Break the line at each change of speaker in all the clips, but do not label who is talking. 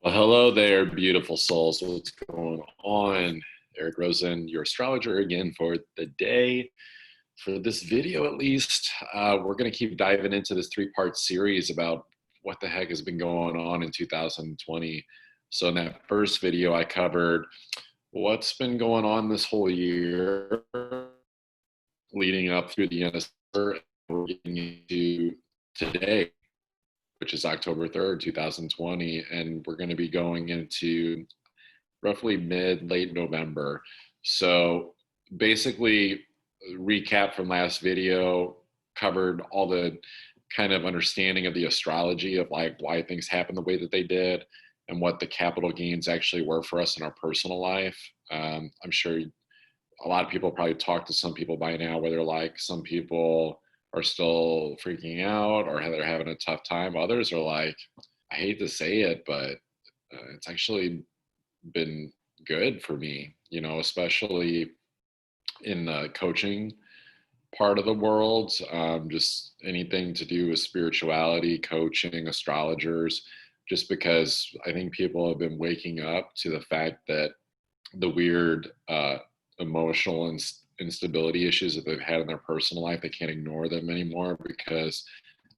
Well, hello there, beautiful souls. What's going on? Eric Rosen, your astrologer again for the day. For this video, at least, we're going to keep diving into this three-part series about what the heck has been going on in 2020. So in that first video, I covered what's been going on this whole year leading up through the end of summer. We're getting into today, which is October 3rd, 2020, and we're going to be going into roughly late November. So basically, recap from last video covered all the kind of understanding of the astrology of like why things happen the way that they did and what the capital gains actually were for us in our personal life. I'm sure a lot of people probably talk to some people by now where they're like, some people are still freaking out or they're having a tough time. Others are like, I hate to say it, but it's actually been good for me, especially in the coaching part of the world. Just anything to do with spirituality, coaching, astrologers, just because I think people have been waking up to the fact that the weird emotional instability issues that they've had in their personal life, they can't ignore them anymore because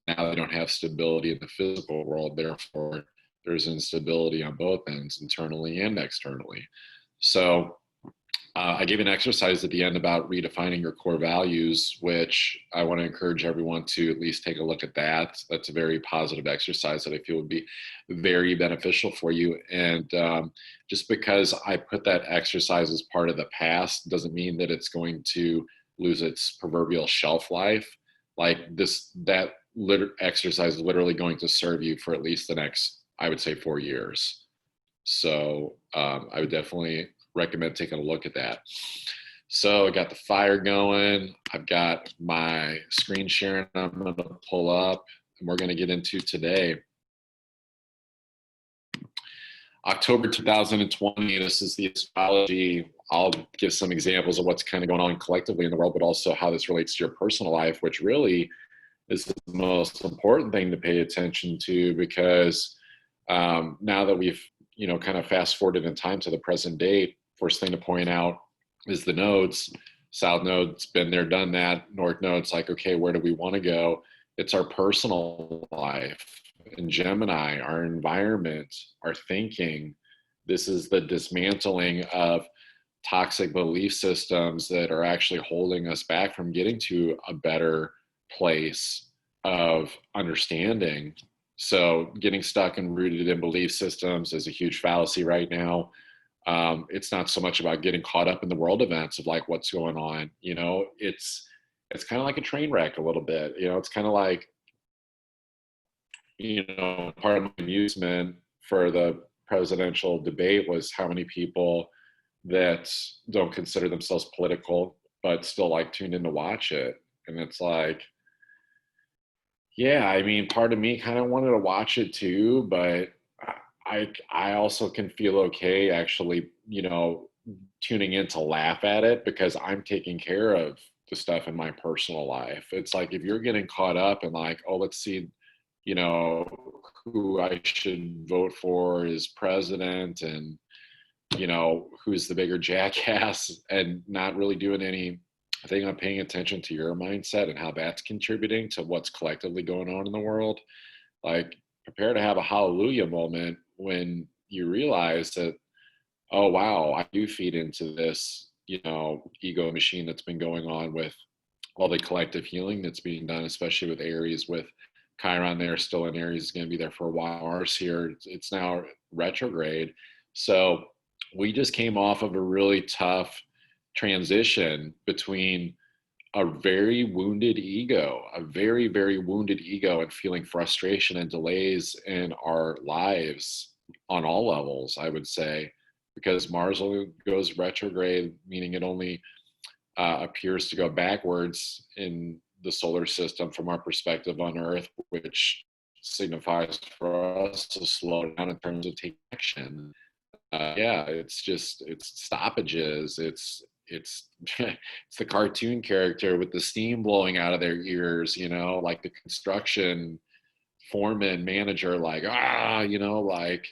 now they don't have stability in the physical world. Therefore, there's instability on both ends, internally and externally. So I gave an exercise at the end about redefining your core values, which I want to encourage everyone to at least take a look at that. That's a very positive exercise that I feel would be very beneficial for you. And just because I put that exercise as part of the past doesn't mean that it's going to lose its proverbial shelf life. Like that exercise is literally going to serve you for at least the next, I would say, 4 years. So I would definitely recommend taking a look at that. So I got the fire going. I've got my screen sharing I'm going to pull up, and we're going to get into today. October 2020, this is the astrology. I'll give some examples of what's kind of going on collectively in the world, but also how this relates to your personal life, which really is the most important thing to pay attention to, because now that we've kind of fast forwarded in time to the present date, first thing to point out is the nodes. South node's been there, done that. North node's like, okay, where do we want to go? It's our personal life. In Gemini, our environment, our thinking. This is the dismantling of toxic belief systems that are actually holding us back from getting to a better place of understanding. So getting stuck and rooted in belief systems is a huge fallacy right now. It's not so much about getting caught up in the world events of like what's going on. It's kind of like a train wreck a little bit. It's kind of like, part of my amusement for the presidential debate was how many people that don't consider themselves political but still like tuned in to watch it. And it's like, yeah, I mean, part of me kind of wanted to watch it too, but I also can feel okay actually, tuning in to laugh at it because I'm taking care of the stuff in my personal life. It's like if you're getting caught up in like, oh, let's see, who I should vote for as president and, who's the bigger jackass, and not really doing anything on paying attention to your mindset and how that's contributing to what's collectively going on in the world. Like, prepare to have a hallelujah moment when you realize that, oh, wow, I do feed into this, ego machine that's been going on with all the collective healing that's being done, especially with Aries, with Chiron there, still in Aries, is going to be there for a while. Mars here, it's now retrograde. So we just came off of a really tough transition between a very wounded ego, a very, very wounded ego, and feeling frustration and delays in our lives on all levels, I would say, because Mars only goes retrograde, meaning it only appears to go backwards in the solar system from our perspective on Earth, which signifies for us to slow down in terms of taking action. It's stoppages. It's it's the cartoon character with the steam blowing out of their ears, like the construction foreman manager, like, like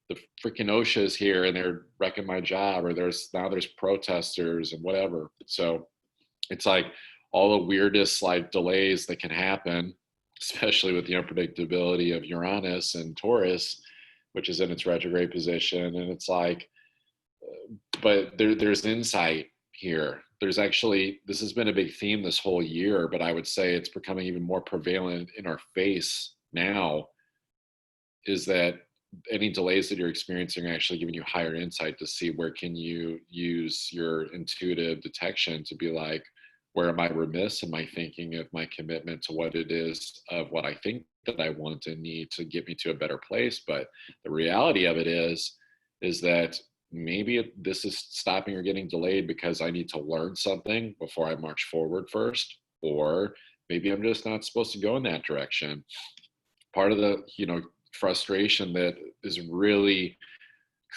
the freaking OSHA is here and they're wrecking my job, or there's protesters and whatever. So it's like all the weirdest like delays that can happen, especially with the unpredictability of Uranus and Taurus, which is in its retrograde position. And it's like, but there's insight here. There's actually, this has been a big theme this whole year, but I would say it's becoming even more prevalent in our face now, is that any delays that you're experiencing are actually giving you higher insight to see where can you use your intuitive detection to be like, where am I remiss in my thinking of my commitment to what it is of what I think that I want and need to get me to a better place. But the reality of it is that maybe this is stopping or getting delayed because I need to learn something before I march forward first, or maybe I'm just not supposed to go in that direction. Part of the, frustration that is really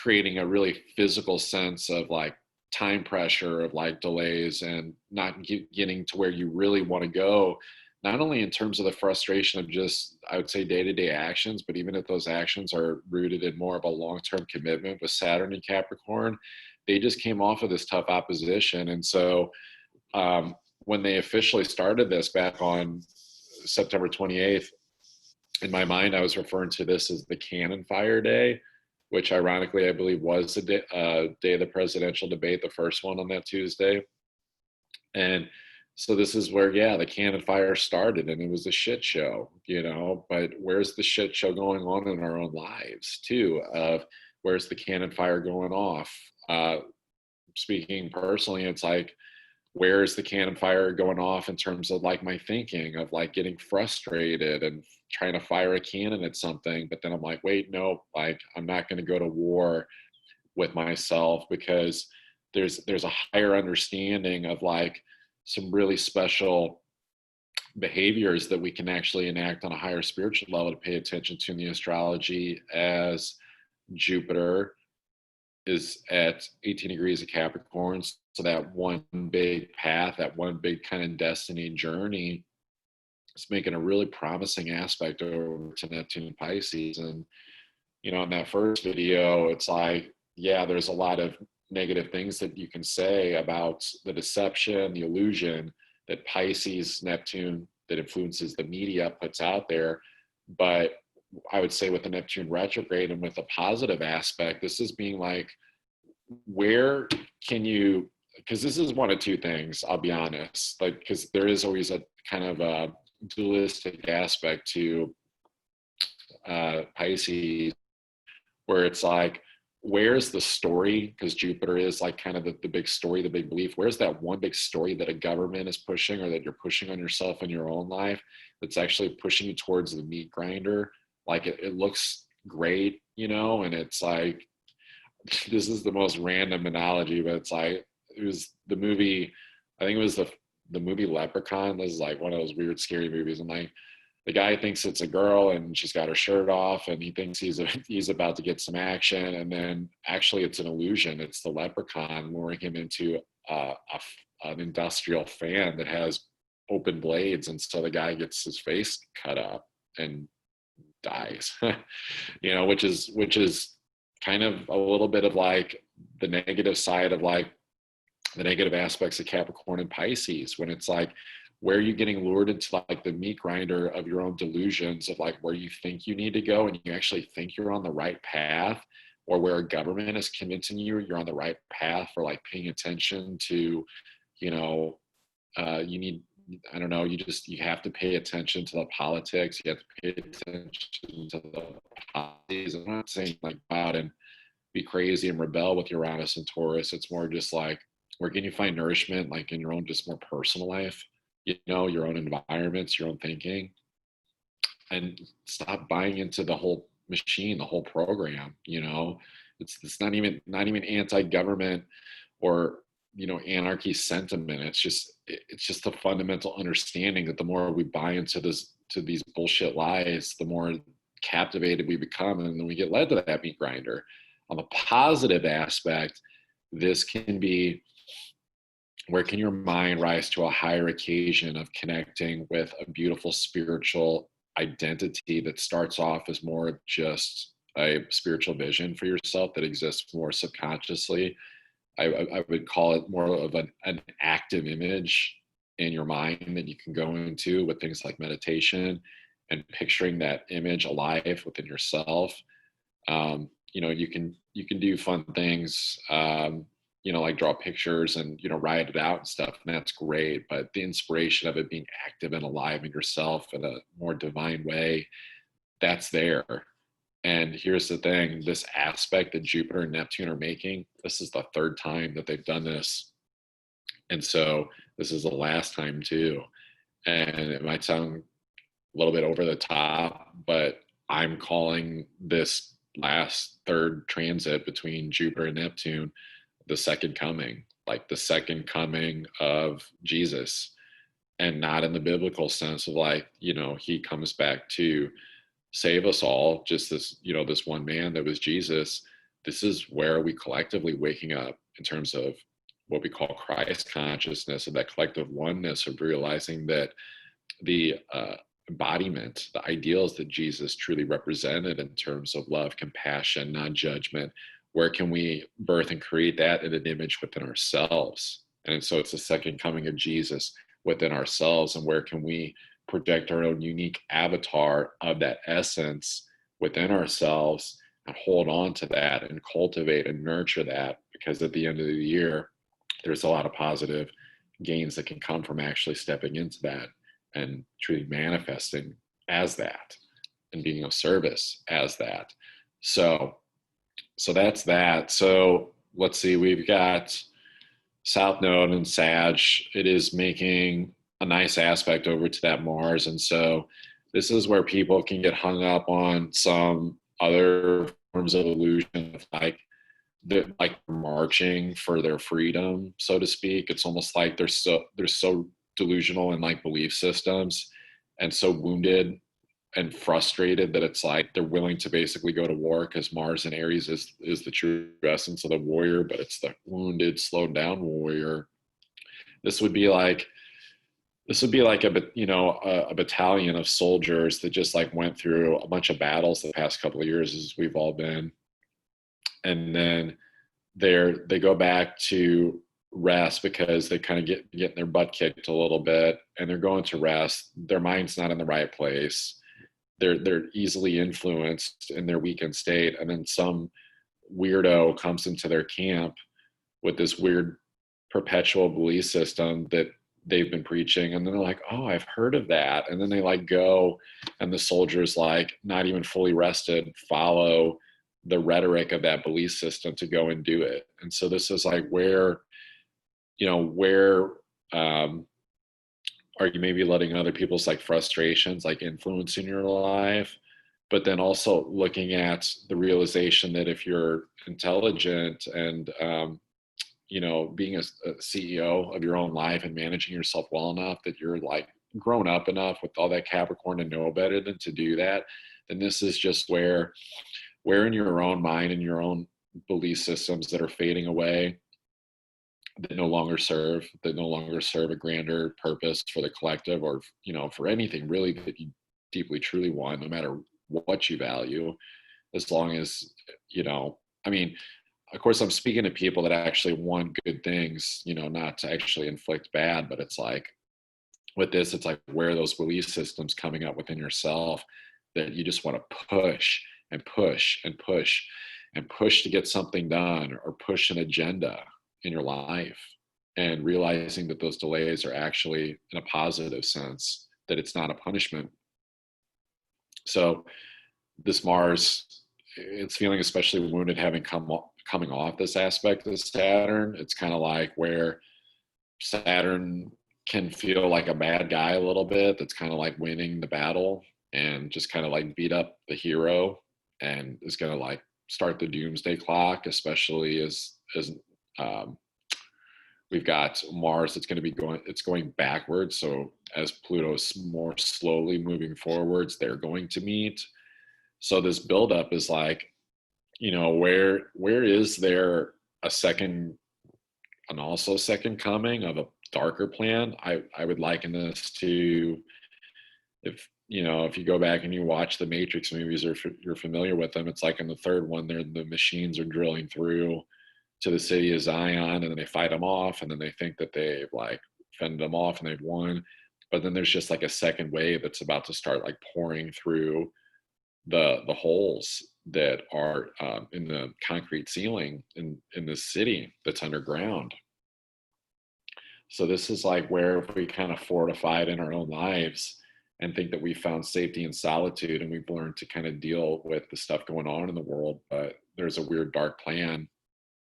creating a really physical sense of like time pressure, of like delays and not getting to where you really want to go, not only in terms of the frustration of just, I would say, day-to-day actions, but even if those actions are rooted in more of a long-term commitment with Saturn and Capricorn, they just came off of this tough opposition. And so when they officially started this back on September 28th, in my mind, I was referring to this as the cannon fire day, which ironically, I believe was the day of the presidential debate, the first one on that Tuesday. And so this is where, yeah, the cannon fire started, and it was a shit show, but where's the shit show going on in our own lives too? Of where's the cannon fire going off? Speaking personally, it's like, where's the cannon fire going off in terms of like my thinking of like getting frustrated and trying to fire a cannon at something, but then I'm like, wait, no, like I'm not going to go to war with myself, because there's a higher understanding of like some really special behaviors that we can actually enact on a higher spiritual level to pay attention to in the astrology, as Jupiter is at 18 degrees of Capricorn. So that one big path, that one big kind of destiny journey, is making a really promising aspect over to Neptune and Pisces. And, in that first video, it's like, yeah, there's a lot of negative things that you can say about the deception, the illusion that Pisces, Neptune, that influences the media, puts out there. But I would say with the Neptune retrograde and with a positive aspect, this is being like, where can you, because this is one of two things, I'll be honest, like, because there is always a kind of a dualistic aspect to Pisces, where it's like, where's the story? Because Jupiter is like kind of the big story, the big belief. Where's that one big story that a government is pushing, or that you're pushing on yourself in your own life, that's actually pushing you towards the meat grinder? Like it looks great, and it's like, this is the most random analogy, but it's like, it was the movie, I think it was the movie Leprechaun. This is like one of those weird, scary movies. And like, the guy thinks it's a girl and she's got her shirt off, and he thinks he's about to get some action. And then actually it's an illusion. It's the leprechaun luring him into an industrial fan that has open blades. And so the guy gets his face cut up and dies, which is kind of a little bit of like the negative side of like the negative aspects of Capricorn and Pisces, when it's like, where are you getting lured into like the meat grinder of your own delusions of like where you think you need to go and you actually think you're on the right path, or where a government is convincing you're on the right path for like paying attention to, you need, I don't know, you have to pay attention to the politics, you have to pay attention to the policies. I'm not saying like go out and be crazy and rebel with Uranus and Taurus. It's more just like, where can you find nourishment like in your own just more personal life, your own environments, your own thinking, and stop buying into the whole machine, the whole program. It's not even anti-government or anarchy sentiment. It's just a fundamental understanding that the more we buy into these bullshit lies, the more captivated we become, and then we get led to that meat grinder. On the positive aspect, this can be, where can your mind rise to a higher occasion of connecting with a beautiful spiritual identity that starts off as more just a spiritual vision for yourself that exists more subconsciously. I would call it more of an active image in your mind that you can go into with things like meditation and picturing that image alive within yourself. You can do fun things, like draw pictures and write it out and stuff, and that's great. But the inspiration of it being active and alive in yourself in a more divine way, that's there. And here's the thing, this aspect that Jupiter and Neptune are making, this is the third time that they've done this. And so this is the last time too. And it might sound a little bit over the top, but I'm calling this last third transit between Jupiter and Neptune the second coming, like the second coming of Jesus. And not in the biblical sense of like, he comes back to save us all, just this one man that was Jesus. This is where we collectively waking up in terms of what we call Christ consciousness, and that collective oneness of realizing that the embodiment, the ideals that Jesus truly represented in terms of love, compassion, non-judgment, where can we birth and create that in an image within ourselves? And so it's the second coming of Jesus within ourselves, and where can we project our own unique avatar of that essence within ourselves and hold on to that and cultivate and nurture that, because at the end of the year, there's a lot of positive gains that can come from actually stepping into that and truly manifesting as that and being of service as that. So that's that. So let's see, we've got South Node and Sag. It is making a nice aspect over to that Mars. And so this is where people can get hung up on some other forms of illusion, like they're like marching for their freedom, so to speak. It's almost like they're so delusional in like belief systems and so wounded and frustrated that it's like they're willing to basically go to war, because Mars in Aries is the true essence of the warrior, but it's the wounded, slowed down warrior. This would be like a battalion of soldiers that just like went through a bunch of battles the past couple of years, as we've all been, and then they go back to rest because they kind of getting their butt kicked a little bit, and they're going to rest. Their mind's not in the right place. They're easily influenced in their weakened state, and then some weirdo comes into their camp with this weird perpetual belief system that they've been preaching, and then they're like, oh, I've heard of that, and then they like go, and the soldiers, like not even fully rested, follow the rhetoric of that belief system to go and do it. And so this is like where are you maybe letting other people's like frustrations like influence in your life, but then also looking at the realization that if you're intelligent and being a CEO of your own life and managing yourself well enough that you're like grown up enough with all that Capricorn to know better than to do that, then this is just where in your own mind and your own belief systems that are fading away, that no longer serve a grander purpose for the collective, or for anything really that you deeply truly want, no matter what you value, as long as I mean, of course I'm speaking to people that actually want good things, not to actually inflict bad, but it's like with this, it's like where are those belief systems coming up within yourself that you just want to push and push and push and push to get something done, or push an agenda in your life, and realizing that those delays are actually in a positive sense, that it's not a punishment. So this Mars, it's feeling especially wounded having coming off this aspect of Saturn. It's kind of like where Saturn can feel like a bad guy a little bit, that's kind of like winning the battle and just kind of like beat up the hero, and is going to like start the doomsday clock, especially as we've got Mars that's going to be going backwards. So as Pluto's more slowly moving forwards, they're going to meet. So this buildup is like, where is there a second and also second coming of a darker plan? I would liken this to, if if you go back and you watch the Matrix movies, or if you're familiar with them, it's like in the third one, the machines are drilling through to the city of Zion, and then they fight them off, and then they think that they've like fended them off and they've won. But then there's just like a second wave that's about to start like pouring through the holes that are in the concrete ceiling in this city that's underground. So this is like where if we kind of fortified in our own lives and think that we found safety and solitude and we've learned to kind of deal with the stuff going on in the world, but there's a weird dark plan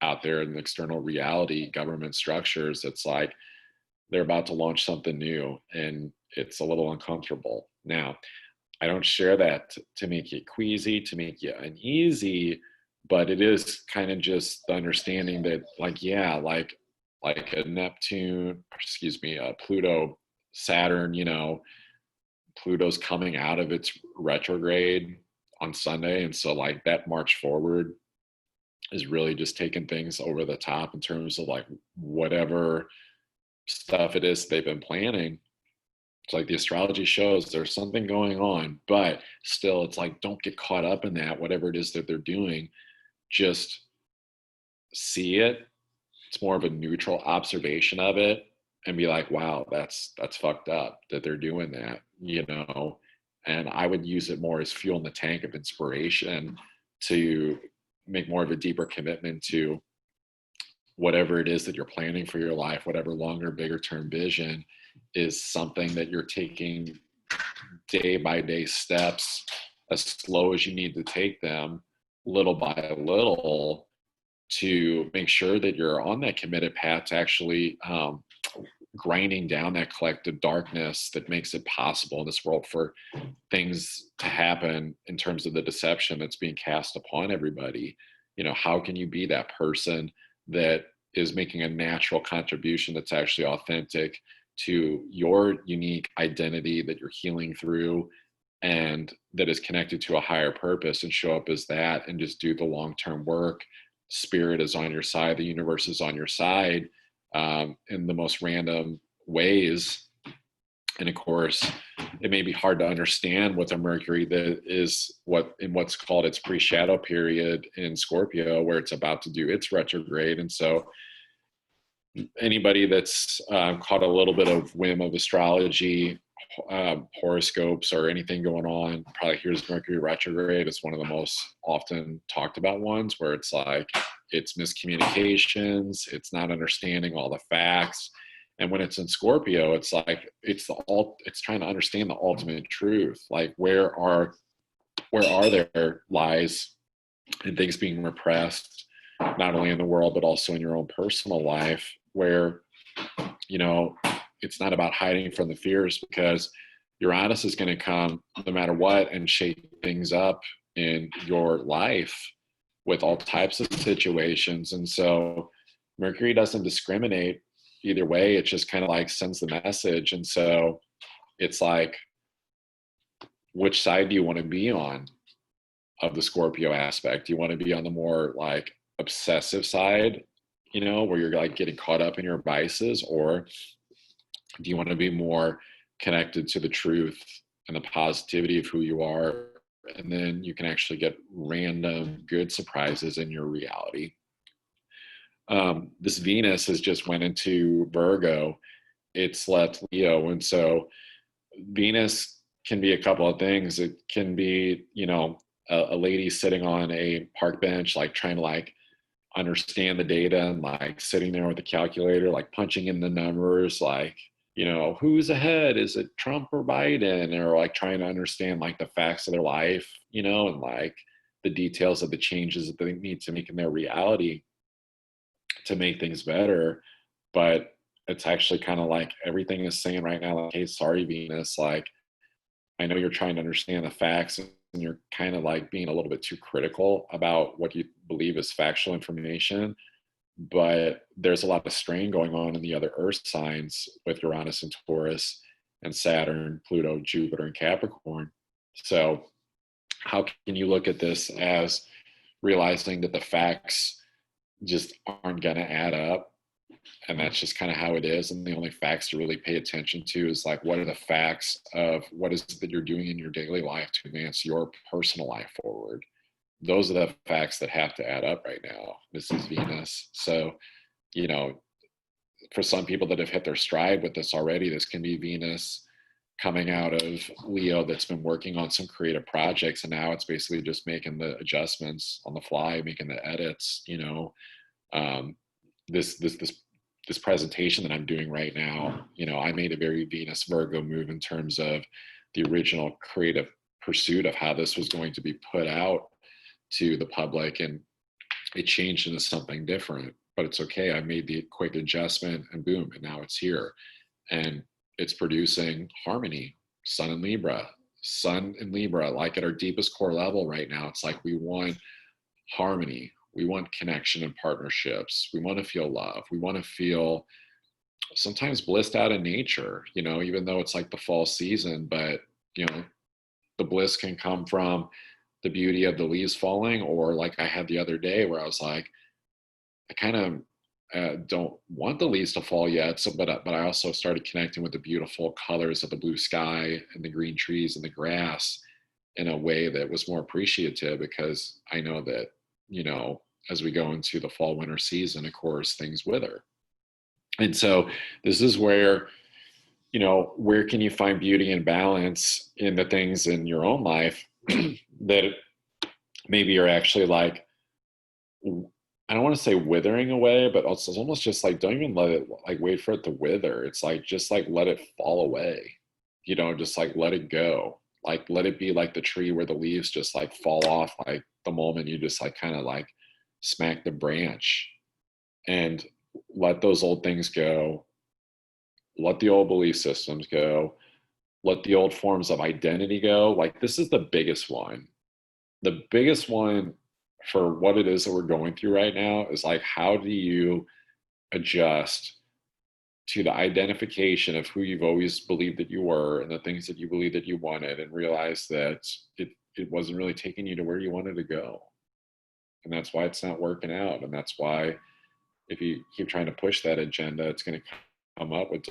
out there in the external reality, government structures. It's like they're about to launch something new and it's a little uncomfortable. Now, I don't share that to make you queasy, to make you uneasy, but it is kind of just the understanding that, like, yeah, like a Neptune, excuse me, a Pluto, Saturn, Pluto's coming out of its retrograde on Sunday. And so like that march forward is really just taking things over the top in terms of like whatever stuff it is they've been planning. It's like the astrology shows there's something going on, but still it's like, don't get caught up in that, whatever it is that they're doing, just see it. It's more of a neutral observation of it and be like, wow, that's fucked up that they're doing that. And I would use it more as fuel in the tank of inspiration to make more of a deeper commitment to whatever it is that you're planning for your life, whatever longer, bigger term vision is something that you're taking day by day steps, as slow as you need to take them, little by little, to make sure that you're on that committed path to actually grinding down that collective darkness that makes it possible in this world for things to happen in terms of the deception that's being cast upon everybody. How can you be that person that is making a natural contribution that's actually authentic to your unique identity that you're healing through and that is connected to a higher purpose, and show up as that and just do the long-term work. Spirit is on your side, the universe is on your side, in the most random ways. And of course, it may be hard to understand with a Mercury that is what's called its pre-shadow period in Scorpio, where it's about to do its retrograde. And so anybody that's caught a little bit of whim of astrology, horoscopes, or anything going on probably hears Mercury retrograde. It's one of the most often talked about ones, where it's like it's miscommunications, it's not understanding all the facts. And when it's in Scorpio, it's like it's trying to understand the ultimate truth. Like where are there lies and things being repressed, not only in the world but also in your own personal life, where it's not about hiding from the fears, because Uranus is going to come no matter what and shake things up in your life with all types of situations. And so Mercury doesn't discriminate either way. It just kind of like sends the message. And so it's like, which side do you want to be on of the Scorpio aspect? Do you want to be on the more like obsessive side, where you're like getting caught up in your biases, or do you want to be more connected to the truth and the positivity of who you are? And then you can actually get random good surprises in your reality. This Venus has just went into Virgo. It's left Leo. And so Venus can be a couple of things. It can be, a lady sitting on a park bench, like trying to like understand the data and like sitting there with a calculator, like punching in the numbers, like, who's ahead? Is it Trump or Biden? Or like trying to understand like the facts of their life, and like the details of the changes that they need to make in their reality to make things better. But it's actually kind of like everything is saying right now, like, hey, sorry, Venus, like, I know you're trying to understand the facts and you're kind of like being a little bit too critical about what you believe is factual information, but there's a lot of strain going on in the other earth signs with Uranus and Taurus and Saturn, Pluto, Jupiter, and Capricorn. So how can you look at this as realizing that the facts just aren't going to add up, And that's just kind of how it is. And the only facts to really pay attention to is like, what are the facts of what is it that you're doing in your daily life to advance your personal life forward? Those are the facts that have to add up right now. This is Venus. So, you know, for some people that have hit their stride with this already, this can be Venus coming out of Leo that's been working on some creative projects, and now it's basically just making the adjustments on the fly, making the edits. Um, this presentation that I'm doing right now, I made a very Venus Virgo move in terms of the original creative pursuit of how this was going to be put out to the public, and it changed into something different. But it's okay. I made the quick adjustment, and boom, and now it's here, and it's producing harmony. Sun in Libra, like at our deepest core level right now, it's like we want harmony. We want connection and partnerships. We want to feel love. We want to feel sometimes blissed out in nature, even though it's like the fall season, but, the bliss can come from the beauty of the leaves falling, or like I had the other day where I was like, I kind of don't want the leaves to fall yet. So, but I also started connecting with the beautiful colors of the blue sky and the green trees and the grass in a way that was more appreciative, because I know that, as we go into the fall winter season, of course, things wither. And so this is where, where can you find beauty and balance in the things in your own life that maybe you're actually like, I don't want to say withering away, but it's almost just like, don't even let it like wait for it to wither. It's like, just like let it fall away, just like let it go. Like let it be like the tree where the leaves just like fall off like the moment you just like kind of like smack the branch, and let those old things go. Let the old belief systems go. Let the old forms of identity go. Like this is the biggest one. The biggest one for what it is that we're going through right now is like, how do you adjust to the identification of who you've always believed that you were and the things that you believed that you wanted, and realize that it wasn't really taking you to where you wanted to go. And that's why it's not working out. And that's why if you keep trying to push that agenda, it's going to come up with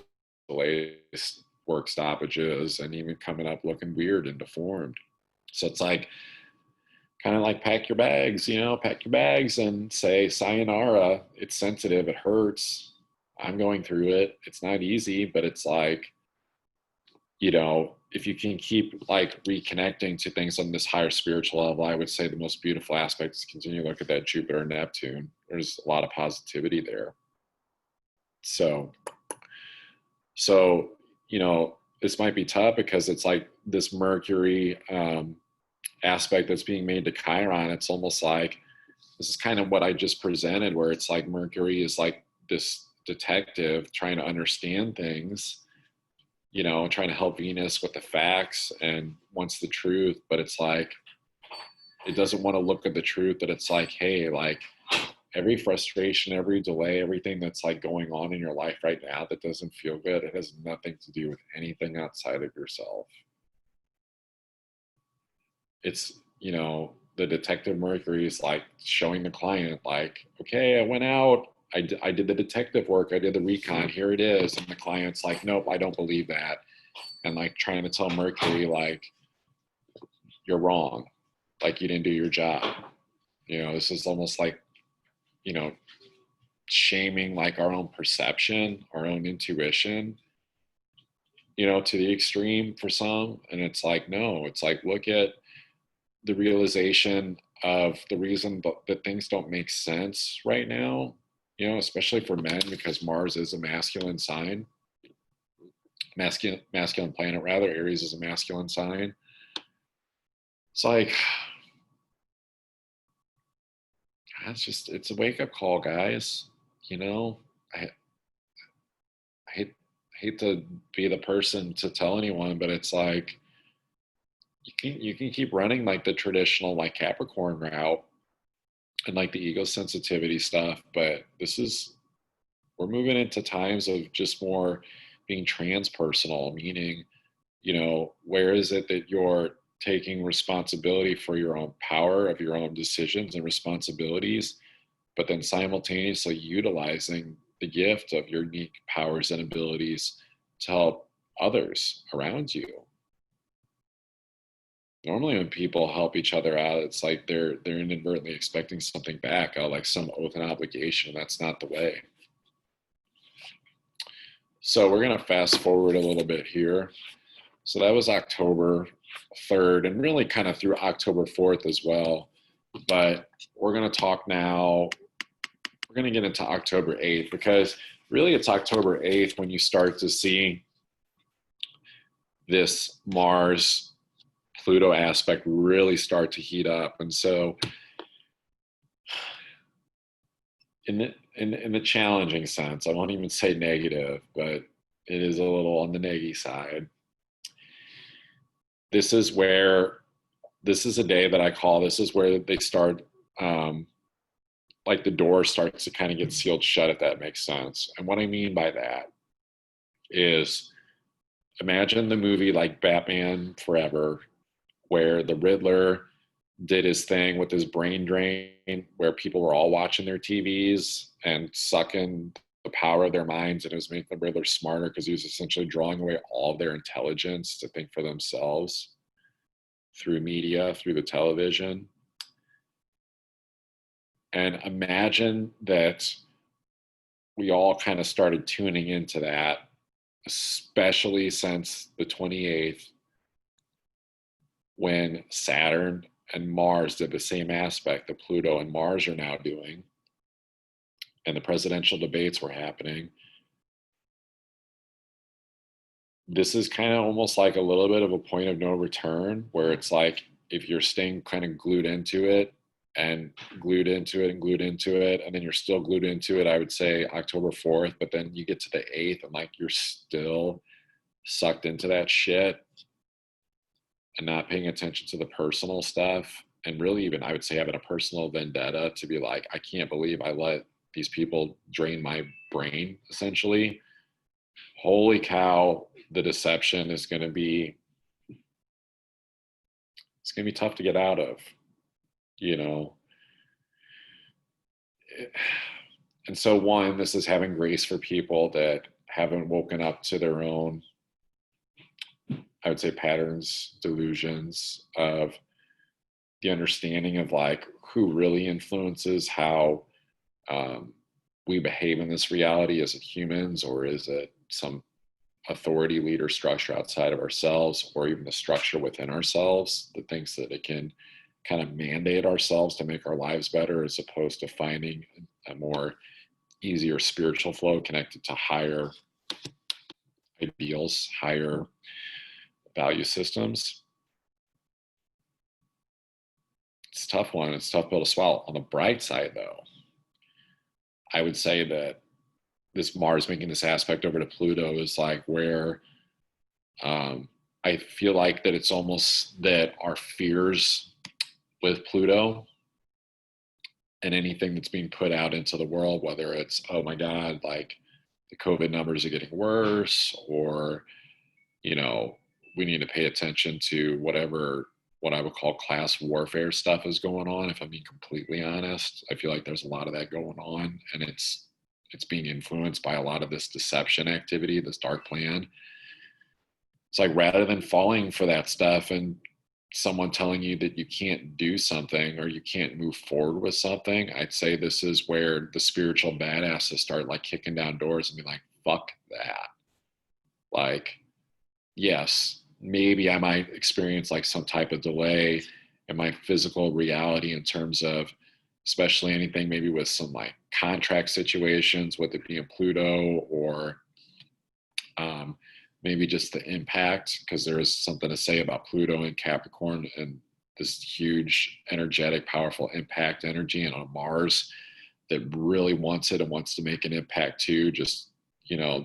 delays, work stoppages, and even coming up looking weird and deformed. So it's like, kind of like pack your bags and say sayonara. It's sensitive, it hurts, I'm going through it, it's not easy, but it's like, if you can keep like reconnecting to things on this higher spiritual level, I would say the most beautiful aspect is continue to look at that Jupiter and Neptune. There's a lot of positivity there. So this might be tough because it's like this Mercury aspect that's being made to Chiron. It's almost like, this is kind of what I just presented, where it's like Mercury is like this detective trying to understand things, trying to help Venus with the facts and wants the truth, but it's like, it doesn't want to look at the truth, that it's like, hey, like every frustration, every delay, everything that's like going on in your life right now that doesn't feel good, it has nothing to do with anything outside of yourself. It's, the detective Mercury is like showing the client like, okay, I went out, I did the detective work, I did the recon, here it is. And the client's like, nope, I don't believe that. And like trying to tell Mercury, like, you're wrong. Like you didn't do your job. This is almost like, shaming like our own perception, our own intuition, to the extreme for some. And it's like, no, it's like, look at the realization of the reason that things don't make sense right now, especially for men, because Mars is a masculine sign, masculine planet rather. Aries is a masculine sign. It's like, it's a wake-up call, guys. I hate to be the person to tell anyone, but it's like, you can keep running like the traditional like Capricorn route and like the ego sensitivity stuff, but we're moving into times of just more being transpersonal, meaning, where is it that you're taking responsibility for your own power of your own decisions and responsibilities, but then simultaneously utilizing the gift of your unique powers and abilities to help others around you. Normally when people help each other out, it's like they're inadvertently expecting something back, out like some oath and obligation. That's not the way. So we're going to fast forward a little bit here. So that was October 3rd, and really kind of through October 4th as well. But we're going to talk now, we're going to get into October 8th, because really it's October 8th when you start to see this Mars Pluto aspect really start to heat up. And so in the challenging sense, I won't even say negative, but it is a little on the neggy side. This is a day that I call, this is where they start, like the door starts to kind of get sealed shut, if that makes sense. And what I mean by that is, imagine the movie like Batman Forever, where the Riddler did his thing with his brain drain, where people were all watching their TVs and sucking the power of their minds, and it was making the Riddler smarter because he was essentially drawing away all of their intelligence to think for themselves through media, through the television. And imagine that we all kind of started tuning into that, especially since the 28th, when Saturn and Mars did the same aspect that Pluto and Mars are now doing, and the presidential debates were happening. This is kind of almost like a little bit of a point of no return, where it's like, if you're staying kind of glued into it and glued into it and glued into it, and then you're still glued into it, I would say October 4th, but then you get to the 8th and like you're still sucked into that shit and not paying attention to the personal stuff. And really, even I would say having a personal vendetta to be like, I can't believe I let these people drain my brain, essentially. Holy cow, the deception is going to be, it's going to be tough to get out of, you know. And so one, this is having grace for people that haven't woken up to their own, I would say, patterns, delusions of the understanding of like who really influences how we behave in this reality. Is it humans, or is it some authority, leader, structure outside of ourselves, or even the structure within ourselves that thinks that it can kind of mandate ourselves to make our lives better, as opposed to finding a more easier spiritual flow connected to higher ideals, higher value systems. It's a tough one. It's a tough pill to swallow. On the bright side, though, I would say that this Mars making this aspect over to Pluto is like where I feel like that it's almost that our fears with Pluto and anything that's being put out into the world, whether it's, oh my God, like the COVID numbers are getting worse, or, you know, we need to pay attention to whatever, what I would call class warfare stuff is going on. If I'm being completely honest, I feel like there's a lot of that going on, and it's being influenced by a lot of this deception activity, this dark plan. It's like, rather than falling for that stuff and someone telling you that you can't do something or you can't move forward with something, I'd say this is where the spiritual badasses start like kicking down doors and be like, fuck that. Like, yes, maybe I might experience like some type of delay in my physical reality in terms of, especially anything maybe with some like contract situations, with it being Pluto, or maybe just the impact, because there is something to say about Pluto and Capricorn and this huge energetic, powerful impact energy, and on Mars that really wants it and wants to make an impact too, just, you know,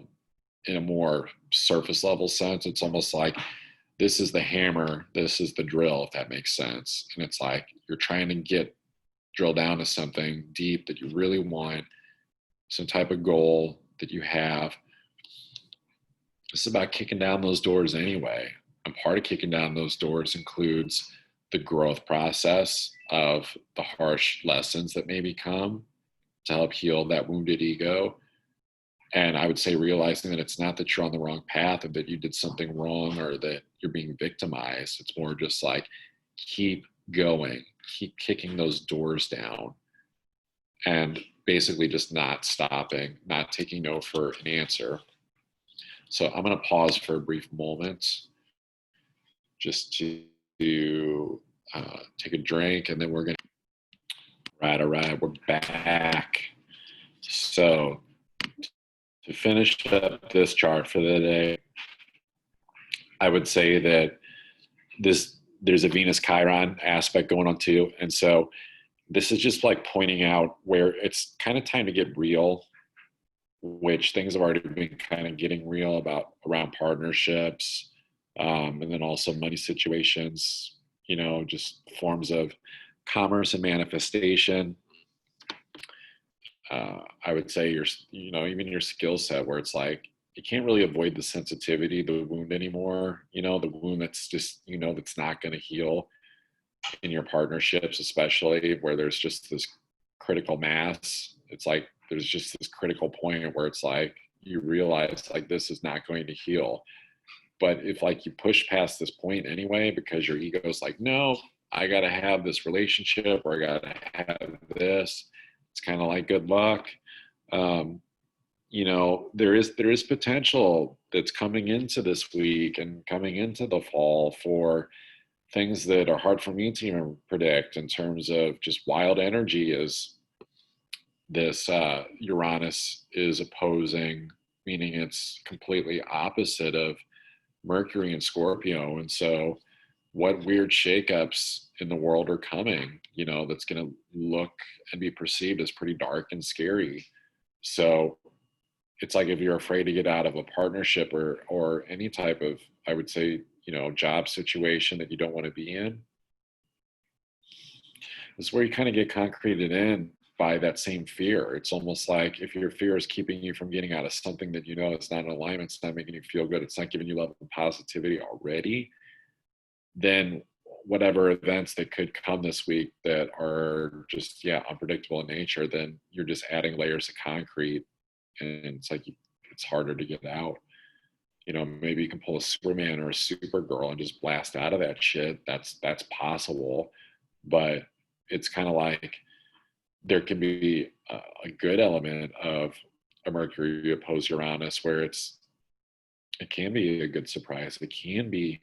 in a more surface level sense. It's almost like this is the hammer, this is the drill, if that makes sense. And it's like you're trying to drill down to something deep that you really want, some type of goal that you have. It's about kicking down those doors anyway. And part of kicking down those doors includes the growth process of the harsh lessons that maybe come to help heal that wounded ego. And I would say realizing that it's not that you're on the wrong path or that you did something wrong or that you're being victimized. It's more just like keep going, keep kicking those doors down, and basically just not stopping, not taking no for an answer. So I'm going to pause for a brief moment just to take a drink, and then we're going to. All right, we're back. So to finish up this chart for the day, I would say that there's a Venus Chiron aspect going on too. And so this is just like pointing out where it's kind of time to get real, which things have already been kind of getting real about around partnerships, and then also money situations, just forms of commerce and manifestation. I would say even your skill set, where it's like you can't really avoid the sensitivity, the wound anymore. The wound that's just that's not going to heal in your partnerships, especially where there's just this critical mass. It's like there's just this critical point where it's like you realize like this is not going to heal. But if like you push past this point anyway, because your ego is like, no, I got to have this relationship or I got to have this. It's kind of like good luck. There is potential that's coming into this week and coming into the fall for things that are hard for me to even predict in terms of just wild energy is this Uranus is opposing, meaning it's completely opposite of Mercury and Scorpio. And so what weird shakeups in the world are coming, that's going to look and be perceived as pretty dark and scary. So it's like if you're afraid to get out of a partnership or any type of, I would say, job situation that you don't want to be in, is where you kind of get concreted in by that same fear. It's almost like if your fear is keeping you from getting out of something that it's not in alignment, it's not making you feel good, it's not giving you level of positivity already, then whatever events that could come this week that are just unpredictable in nature, then you're just adding layers of concrete, and it's like it's harder to get out. Maybe you can pull a Superman or a Supergirl and just blast out of that shit. That's possible, but it's kind of like there can be a good element of a Mercury opposed Uranus where it can be a good surprise. It can be,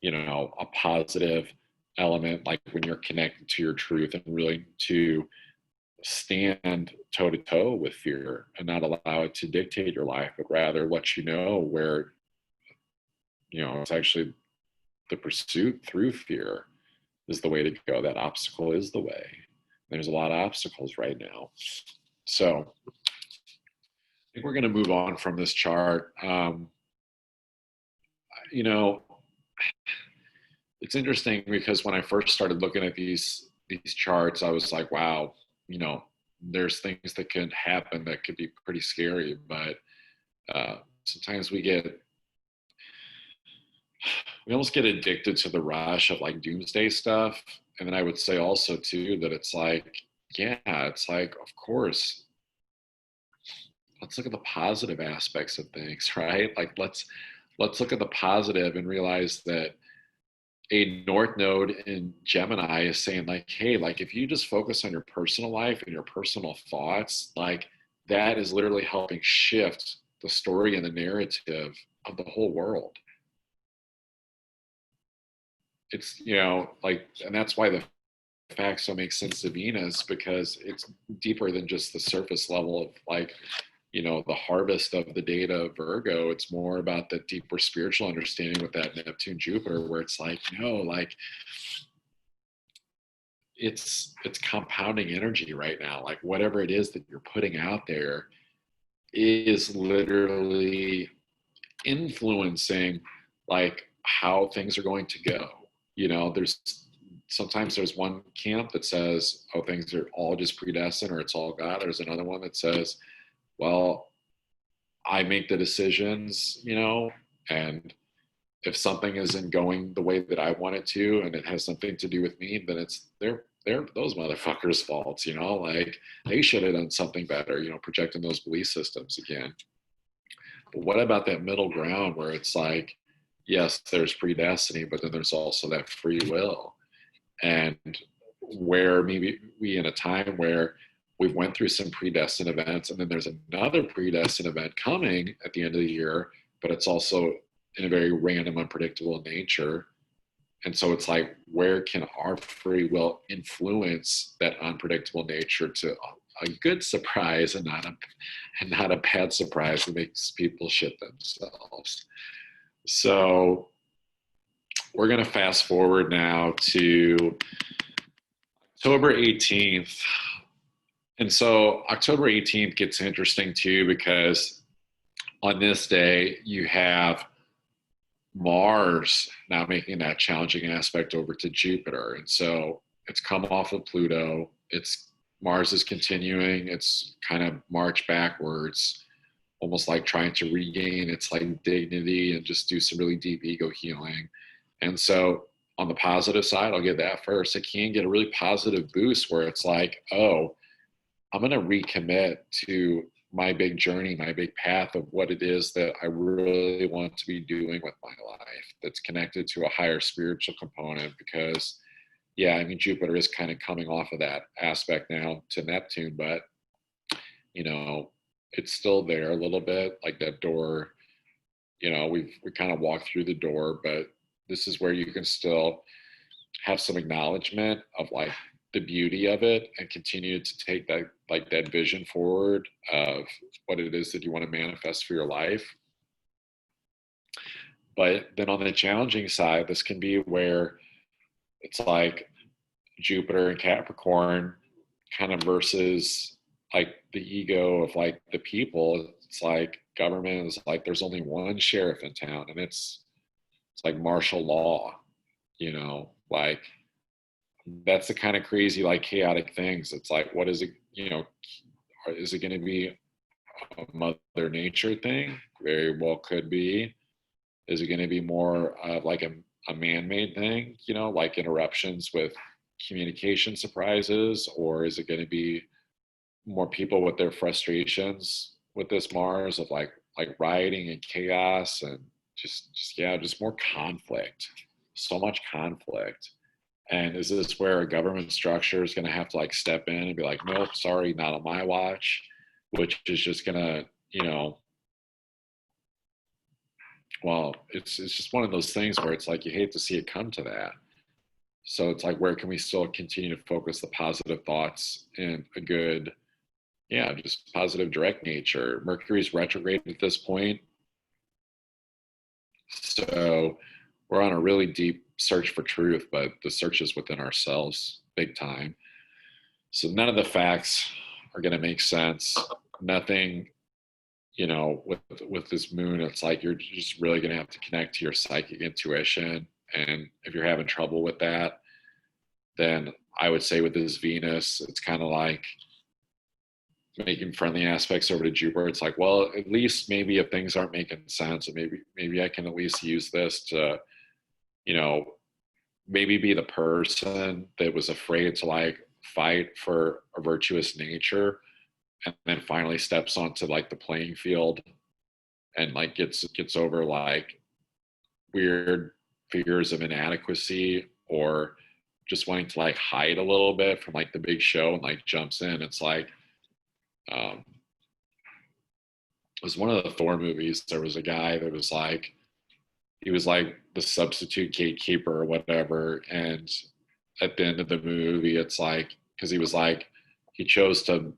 a positive element, like when you're connected to your truth and really to stand toe to toe with fear and not allow it to dictate your life, but rather let you know where, it's actually the pursuit through fear is the way to go. That obstacle is the way. There's a lot of obstacles right now. So I think we're going to move on from this chart. It's interesting because when I first started looking at these charts, I was like, wow, there's things that could happen that could be pretty scary. But sometimes we almost get addicted to the rush of like doomsday stuff. And then I would say also too that it's like, it's like, of course, let's look at the positive aspects of things, right? Like let's look at the positive and realize that a North Node in Gemini is saying like, hey, like if you just focus on your personal life and your personal thoughts, like that is literally helping shift the story and the narrative of the whole world. It's, and that's why the facts don't make sense to Venus, because it's deeper than just the surface level of like, the harvest of the data of Virgo. It's more about the deeper spiritual understanding with that Neptune Jupiter, where it's like, like it's compounding energy right now. Like whatever it is that you're putting out there is literally influencing like how things are going to go. Sometimes there's one camp that says, oh, things are all just predestined or it's all God. There's another one that says, well, I make the decisions, and if something isn't going the way that I want it to, and it has something to do with me, then it's they're those motherfuckers' faults, like they should have done something better, projecting those belief systems again. But what about that middle ground where it's like, yes, there's predestiny, but then there's also that free will, and where maybe we in a time where we went through some predestined events, and then there's another predestined event coming at the end of the year, but it's also in a very random, unpredictable nature. And so it's like, where can our free will influence that unpredictable nature to a good surprise and not a bad surprise that makes people shit themselves? So we're going to fast forward now to October 18th. And so October 18th gets interesting too, because on this day you have Mars now making that challenging aspect over to Jupiter. And so it's come off of Pluto. It's Mars is continuing its kind of march backwards, almost like trying to regain its like dignity and just do some really deep ego healing. And so on the positive side, I'll get that first. It can get a really positive boost where it's like, oh, I'm going to recommit to my big journey, my big path of what it is that I really want to be doing with my life that's connected to a higher spiritual component. Because, yeah, I mean, Jupiter is kind of coming off of that aspect now to Neptune, but, you know, it's still there a little bit, like that door, you know, we kind of walked through the door, but this is where you can still have some acknowledgement of like the beauty of it and continue to take that like that vision forward of what it is that you want to manifest for your life. But then on the challenging side, this can be where it's like Jupiter and Capricorn kind of versus like the ego of like the people. It's like government is like there's only one sheriff in town, and it's like martial law, you know, like that's the kind of crazy, like chaotic things. It's like, what is it, you know, is it going to be a mother nature thing? Very well could be. Is it going to be more of like a man-made thing, you know, like interruptions with communication surprises? Or is it going to be more people with their frustrations with this Mars of like rioting and chaos and just yeah, just more conflict, so much conflict. And is this where a government structure is going to have to like step in and be like, nope, sorry, not on my watch, which is just going to, you know, well, it's just one of those things where it's like you hate to see it come to that. So it's like, where can we still continue to focus the positive thoughts in a good, yeah, just positive direct nature? Mercury's retrograde at this point. So we're on a really deep search for truth, but the search is within ourselves big time. So none of the facts are going to make sense. Nothing, you know, with this moon, it's like you're just really going to have to connect to your psychic intuition. And if you're having trouble with that, then I would say with this Venus, it's kind of like making friendly aspects over to Jupiter. It's like, well, at least maybe if things aren't making sense, and maybe I can at least use this to, you know, maybe be the person that was afraid to like fight for a virtuous nature, and then finally steps onto like the playing field and like gets over like weird fears of inadequacy, or just wanting to like hide a little bit from like the big show and like jumps in. It's like it was one of the Thor movies. There was a guy that was like, he was like the substitute gatekeeper or whatever. And at the end of the movie, it's like, because he was like, he chose to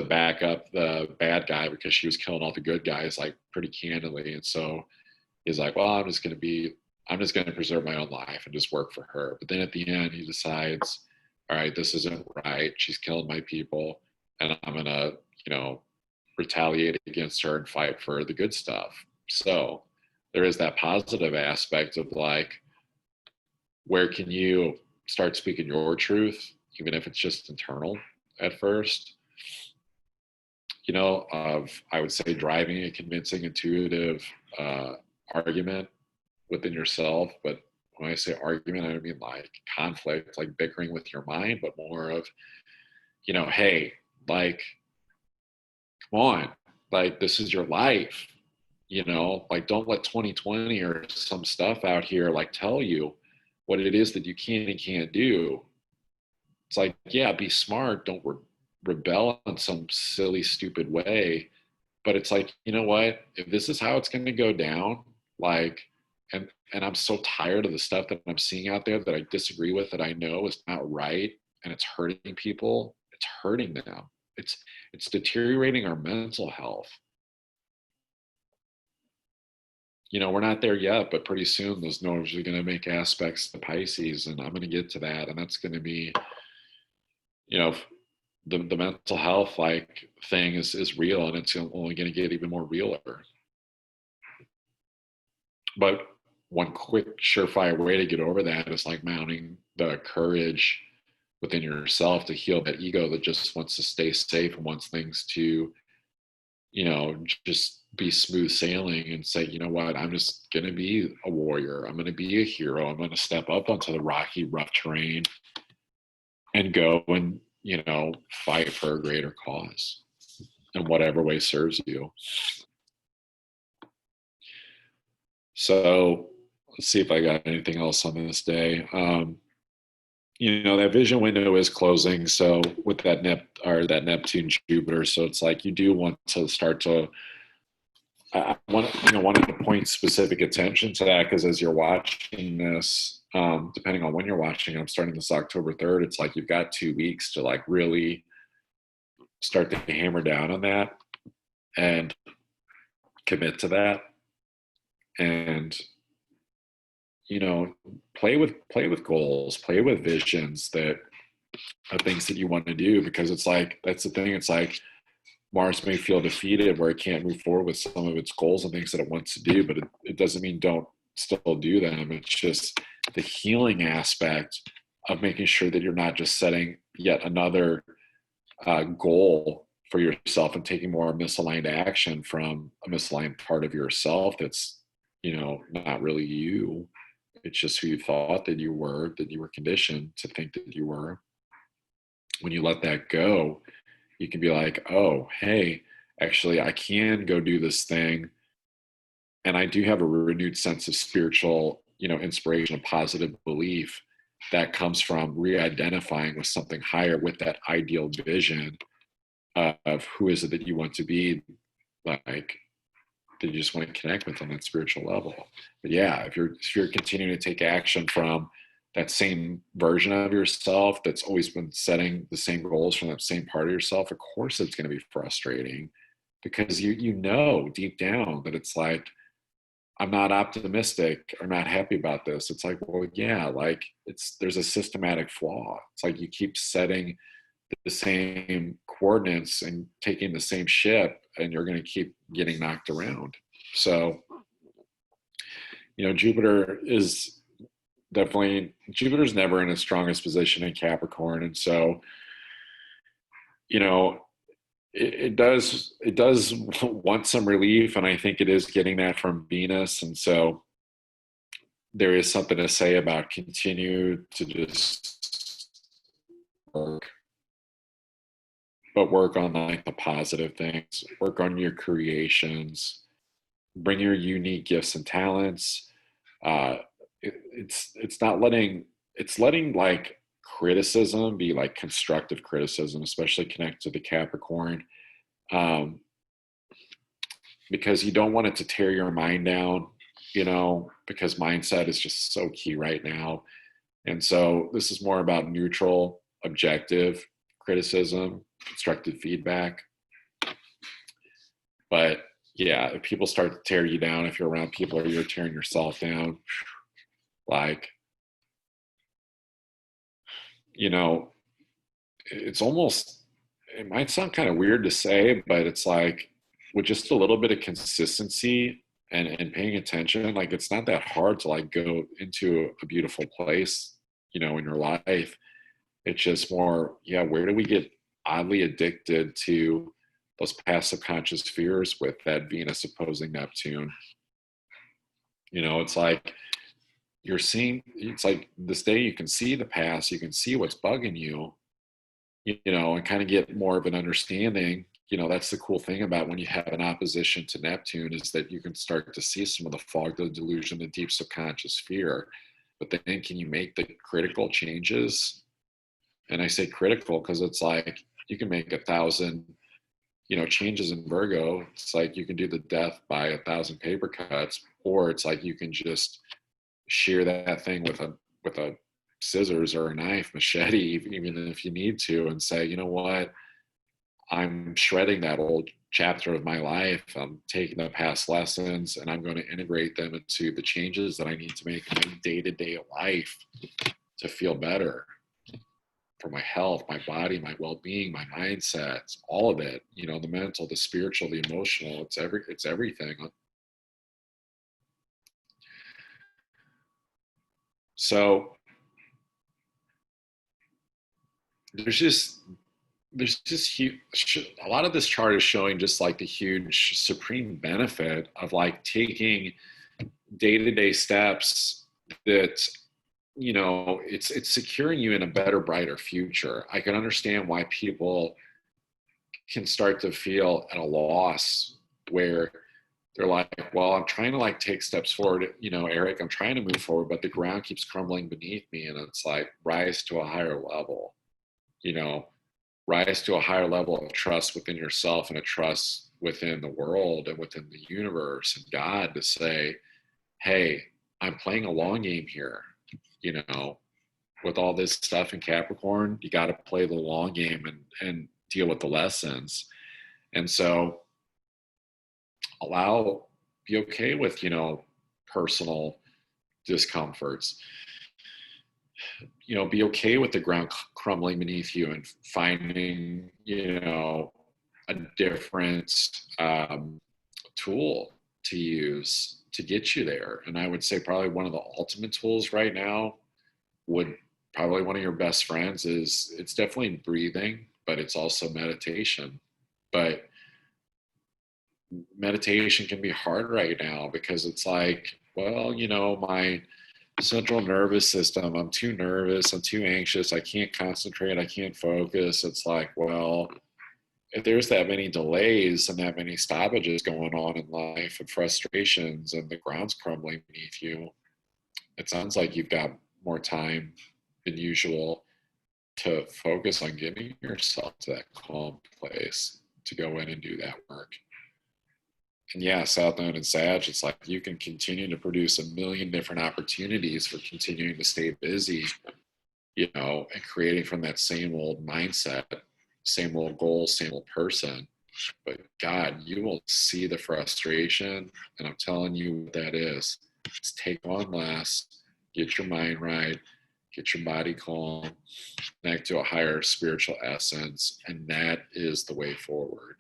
back up the bad guy because she was killing all the good guys like pretty candidly. And so he's like, well, I'm just going to preserve my own life and just work for her. But then at the end, he decides, all right, this isn't right. She's killing my people, and I'm going to, you know, retaliate against her and fight for the good stuff. So there is that positive aspect of like, where can you start speaking your truth, even if it's just internal at first, you know, of, I would say, driving a convincing, intuitive argument within yourself. But when I say argument, I don't mean like conflict, like bickering with your mind, but more of, you know, hey, like, come on, like, this is your life. You know, like don't let 2020 or some stuff out here like tell you what it is that you can and can't do. It's like, yeah, be smart, don't rebel in some silly stupid way, but it's like, you know what, if this is how it's going to go down, like, and I'm so tired of the stuff that I'm seeing out there that I disagree with, that I know is not right, and it's hurting people, it's hurting them, it's it's deteriorating our mental health. You know, we're not there yet, but pretty soon those nodes are going to make aspects to Pisces, and I'm going to get to that, and that's going to be, you know, the mental health like thing is real, and it's only going to get even more realer. But one quick surefire way to get over that is like mounting the courage within yourself to heal that ego that just wants to stay safe and wants things to, you know, just be smooth sailing, and say, you know what, I'm just going to be a warrior, I'm going to be a hero, I'm going to step up onto the rocky rough terrain and go and, you know, fight for a greater cause in whatever way serves you. So let's see if I got anything else on this day. You know, that vision window is closing. So with that that Neptune Jupiter, so it's like you do want to start to. I wanted to point specific attention to that, because as you're watching this, depending on when you're watching, I'm starting this October 3rd. It's like you've got 2 weeks to like really start to hammer down on that and commit to that, and you know, play with goals, play with visions that are things that you want to do, because it's like, that's the thing, it's like Mars may feel defeated where it can't move forward with some of its goals and things that it wants to do, but it doesn't mean don't still do them. It's just the healing aspect of making sure that you're not just setting yet another goal for yourself and taking more misaligned action from a misaligned part of yourself that's, you know, not really you. It's just who you thought that you were conditioned to think that you were. When you let that go, you can be like, oh, hey, actually, I can go do this thing. And I do have a renewed sense of spiritual, you know, inspiration and positive belief that comes from re-identifying with something higher, with that ideal vision of who is it that you want to be, like, that you just want to connect with on that spiritual level. But yeah, if you're continuing to take action from that same version of yourself that's always been setting the same goals from that same part of yourself, of course it's going to be frustrating, because you know deep down that it's like, I'm not optimistic or not happy about this. It's like, well, yeah, like there's a systematic flaw. It's like you keep setting the same coordinates and taking the same ship, and you're going to keep getting knocked around. So, you know, Jupiter's never in its strongest position in Capricorn. And so, you know, it does want some relief, and I think it is getting that from Venus. And so there is something to say about continue to just work, but work on like the positive things, work on your creations, bring your unique gifts and talents. It's not letting, it's letting like criticism be like constructive criticism, especially connected to the Capricorn, um, because you don't want it to tear your mind down, you know, because mindset is just so key right now. And so this is more about neutral, objective criticism, constructive feedback. But yeah, if people start to tear you down, if you're around people or you're tearing yourself down, like, you know, it's almost, it might sound kind of weird to say, but it's like with just a little bit of consistency and paying attention, like it's not that hard to like go into a beautiful place, you know, in your life. It's just more, yeah, where do we get oddly addicted to those past subconscious fears with that Venus opposing Neptune? You know, it's like you're seeing, it's like this day you can see the past, you can see what's bugging you, you know, and kind of get more of an understanding, that's the cool thing about when you have an opposition to Neptune, is that you can start to see some of the fog, the delusion, the deep subconscious fear. But then can you make the critical changes? And I say critical because it's like you can make 1,000, changes in Virgo. It's like you can do the death by 1,000 paper cuts, or it's like you can just shear that thing with a scissors or a knife, machete, even if you need to, and say, you know what, I'm shredding that old chapter of my life. I'm taking the past lessons and I'm going to integrate them into the changes that I need to make in my day-to-day life to feel better for my health, my body, my well-being, my mindset, all of it, the mental, the spiritual, the emotional, it's everything. So there's just a lot of this chart is showing just like the huge supreme benefit of like taking day-to-day steps that it's securing you in a better, brighter future. I can understand why people can start to feel at a loss where they're like, well, I'm trying to like take steps forward, Eric, I'm trying to move forward, but the ground keeps crumbling beneath me. And it's like, rise to a higher level, you know, rise to a higher level of trust within yourself and a trust within the world and within the universe and God to say, hey, I'm playing a long game here. With all this stuff in Capricorn, you got to play the long game and deal with the lessons. And so be okay with, personal discomforts, be okay with the ground crumbling beneath you and finding, a different tool to use to get you there. And I would say probably one of the ultimate tools right now would probably one of your best friends is, it's definitely breathing, but it's also meditation. But meditation can be hard right now because it's like, well, my central nervous system, I'm too nervous, I'm too anxious, I can't concentrate, I can't focus. It's like, well, if there's that many delays and that many stoppages going on in life and frustrations and the ground's crumbling beneath you, it sounds like you've got more time than usual to focus on getting yourself to that calm place to go in and do that work. And yeah, South Node and Sag, it's like you can continue to produce a million different opportunities for continuing to stay busy, and creating from that same old mindset, same old goal, same old person. But God, you will see the frustration. And I'm telling you what that is. Just take on less, get your mind right, get your body calm, connect to a higher spiritual essence. And that is the way forward.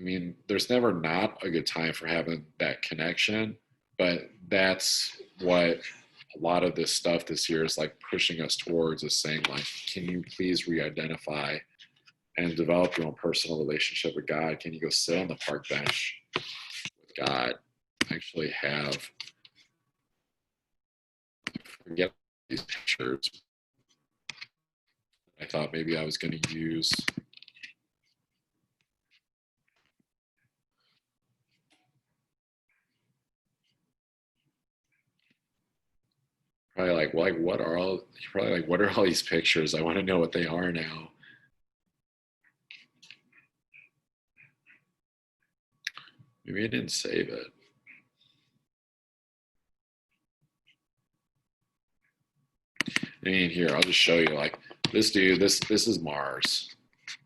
I mean, there's never not a good time for having that connection, but that's what a lot of this stuff this year is like pushing us towards, is saying like, can you please re-identify and develop your own personal relationship with God? Can you go sit on the park bench with God? Actually forget these pictures. I thought maybe I was going to use. Probably like what are all these pictures? I want to know what they are now. Maybe I didn't save it. I mean, here, I'll just show you like this dude, this is Mars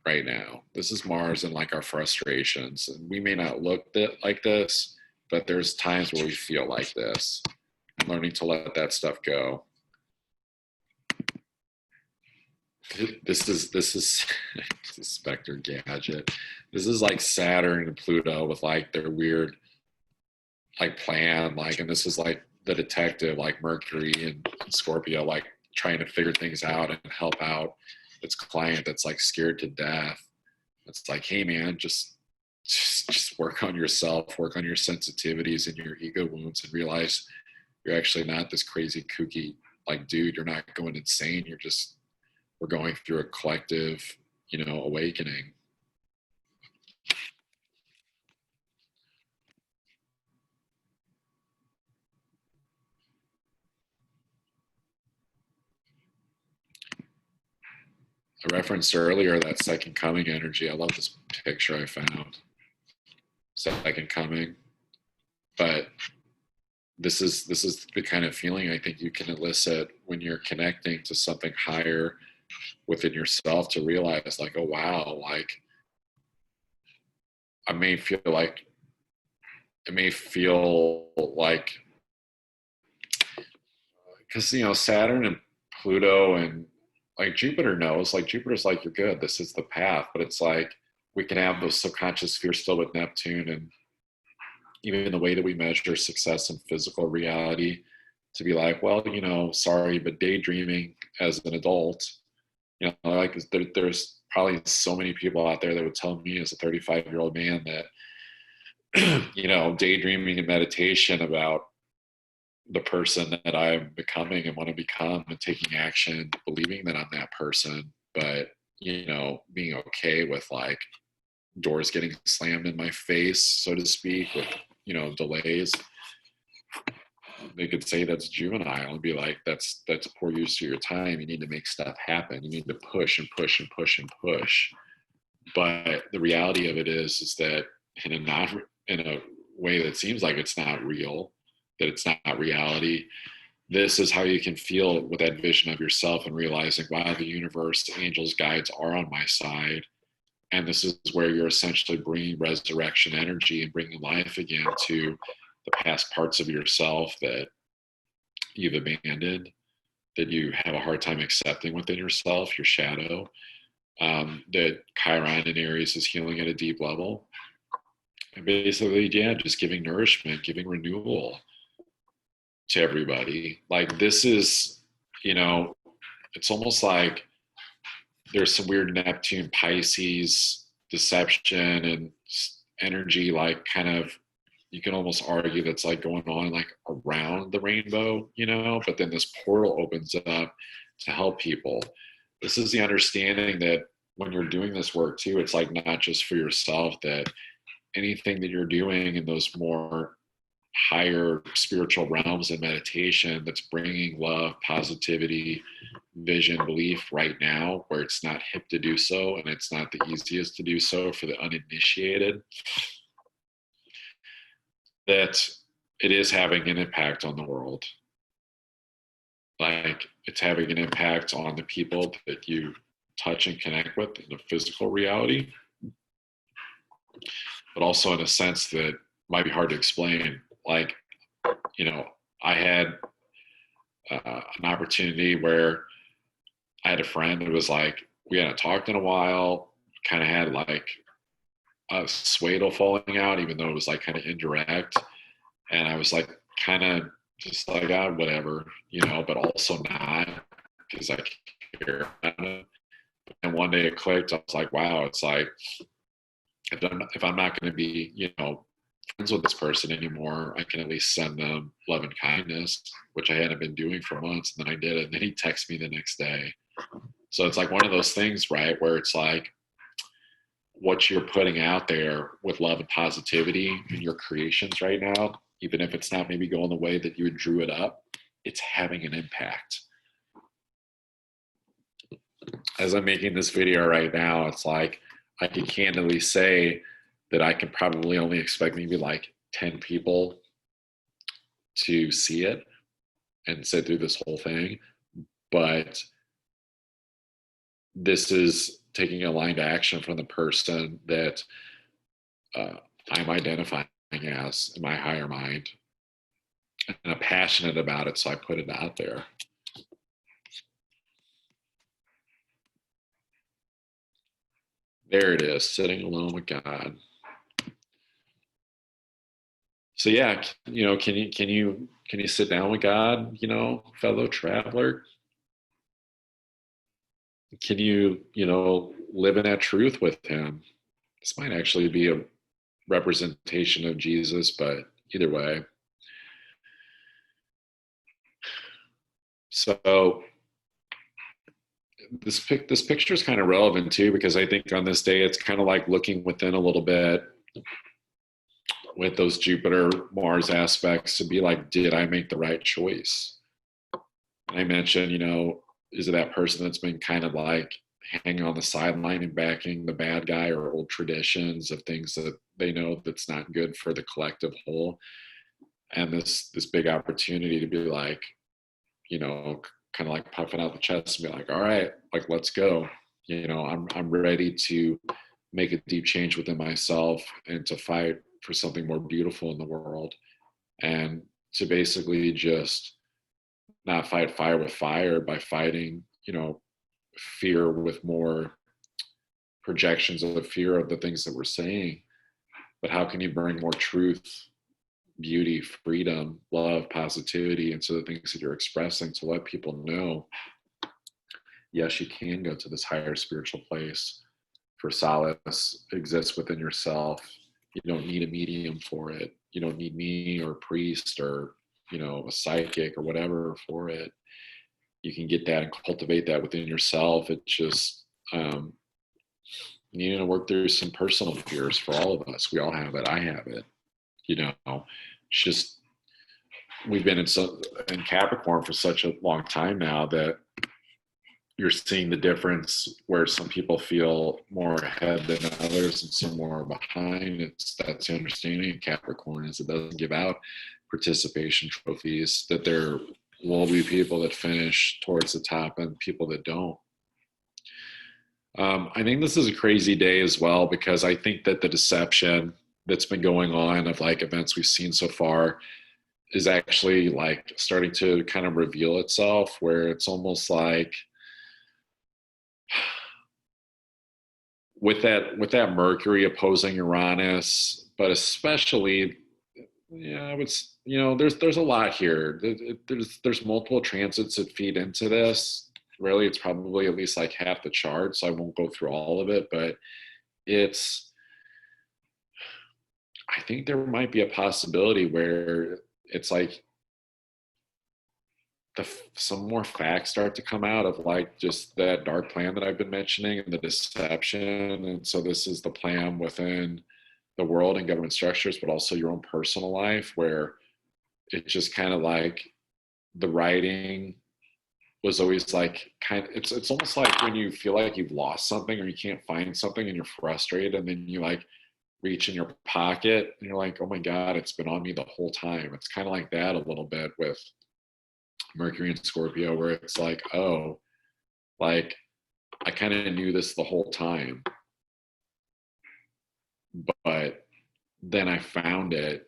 right now. This is Mars and like our frustrations. And we may not look like this, but there's times where we feel like this. Learning to let that stuff go. This is Spectre Gadget. This is like Saturn and Pluto with like their weird like plan, like, and this is like the detective, like Mercury and Scorpio, like trying to figure things out and help out its client that's like scared to death. It's like, hey man, just work on yourself, work on your sensitivities and your ego wounds, and realize you're actually not this crazy kooky like dude. You're not going insane. We're going through a collective awakening. I referenced earlier that second coming energy. I love this picture I found. Second coming. But this is the kind of feeling I think you can elicit when you're connecting to something higher within yourself, to realize like, oh wow, like I may feel like it may feel like, because Saturn and Pluto and like Jupiter knows, like Jupiter's like, you're good, this is the path. But it's like we can have those subconscious fears still with Neptune, and even the way that we measure success in physical reality, to be like, well, sorry, but daydreaming as an adult, like there's probably so many people out there that would tell me as a 35-year-old man that daydreaming and meditation about the person that I'm becoming and want to become, and taking action, believing that I'm that person, but being okay with like doors getting slammed in my face, so to speak, with delays. They could say that's juvenile and be like, that's poor use of your time. You need to make stuff happen. You need to push and push and push and push. But the reality of it is that in a way that seems like it's not real, that it's not reality, this is how you can feel with that vision of yourself and realizing, wow, the universe, angels, guides are on my side. And this is where you're essentially bringing resurrection energy and bringing life again to the past parts of yourself that you've abandoned, that you have a hard time accepting within yourself, your shadow. That Chiron in Aries is healing at a deep level. And basically, yeah, just giving nourishment, giving renewal to everybody. Like this is, it's almost like there's some weird Neptune Pisces deception and energy, like kind of, you can almost argue that's like going on like around the rainbow, but then this portal opens up to help people. This is the understanding that when you're doing this work too, it's like not just for yourself, that anything that you're doing in those more higher spiritual realms and meditation that's bringing love, positivity, vision, belief right now, where it's not hip to do so and it's not the easiest to do so for the uninitiated, that it is having an impact on the world. Like it's having an impact on the people that you touch and connect with in the physical reality, but also in a sense that might be hard to explain. Like, I had an opportunity where I had a friend who was like, we hadn't talked in a while, kind of had like a swaddle falling out, even though it was like kind of indirect. And I was like, kind of just like, whatever, but also not, because I care. And one day it clicked. I was like, wow, it's like, if I'm not going to be, friends with this person anymore, I can at least send them love and kindness, which I hadn't been doing for months. And then I did it. And then he texted me the next day. So it's like one of those things, right, where it's like what you're putting out there with love and positivity in your creations right now, even if it's not maybe going the way that you drew it up, it's having an impact. As I'm making this video right now, it's like I can candidly say that I can probably only expect maybe like 10 people to see it and sit through this whole thing. But this is taking aligned action from the person that I'm identifying as in my higher mind. And I'm passionate about it, so I put it out there. There it is, sitting alone with God. So yeah, can you sit down with God, fellow traveler? Can you, live in that truth with him? This might actually be a representation of Jesus, but either way. So this picture is kind of relevant too, because I think on this day it's kind of like looking within a little bit with those Jupiter Mars aspects to be like, did I make the right choice? And I mentioned, is it that person that's been kind of like hanging on the sideline and backing the bad guy, or old traditions of things that they know that's not good for the collective whole? And this big opportunity to be like, kind of like puffing out the chest and be like, all right, like, let's go. I'm ready to make a deep change within myself and to fight for something more beautiful in the world, and to basically just not fight fire with fire by fighting, fear with more projections of the fear of the things that we're saying. But how can you bring more truth, beauty, freedom, love, positivity into the things that you're expressing, to let people know, yes, you can go to this higher spiritual place for solace, exists within yourself. You don't need a medium for it. You don't need me or a priest or, a psychic or whatever for it. You can get that and cultivate that within yourself. It's just, you need to work through some personal fears for all of us. We all have it. I have it. It's just, we've been in Capricorn for such a long time now that you're seeing the difference where some people feel more ahead than others and some more behind. That's the understanding of Capricorn, is it doesn't give out participation trophies, that there will be people that finish towards the top and people that don't. I think this is a crazy day as well, because I think that the deception that's been going on of like events we've seen so far is actually like starting to kind of reveal itself, where it's almost like, with that Mercury opposing Uranus, but especially, there's a lot here. There's multiple transits that feed into this. Really, it's probably at least like half the chart, so I won't go through all of it, but I think there might be a possibility where it's like some more facts start to come out of like just that dark plan that I've been mentioning and the deception. And so this is the plan within the world and government structures, but also your own personal life, where it's just kind of like the writing was always like it's almost like when you feel like you've lost something or you can't find something and you're frustrated, and then you like reach in your pocket and you're like, oh my God, it's been on me the whole time. It's kind of like that a little bit with Mercury and Scorpio, where it's like, oh, like I kind of knew this the whole time, but then I found it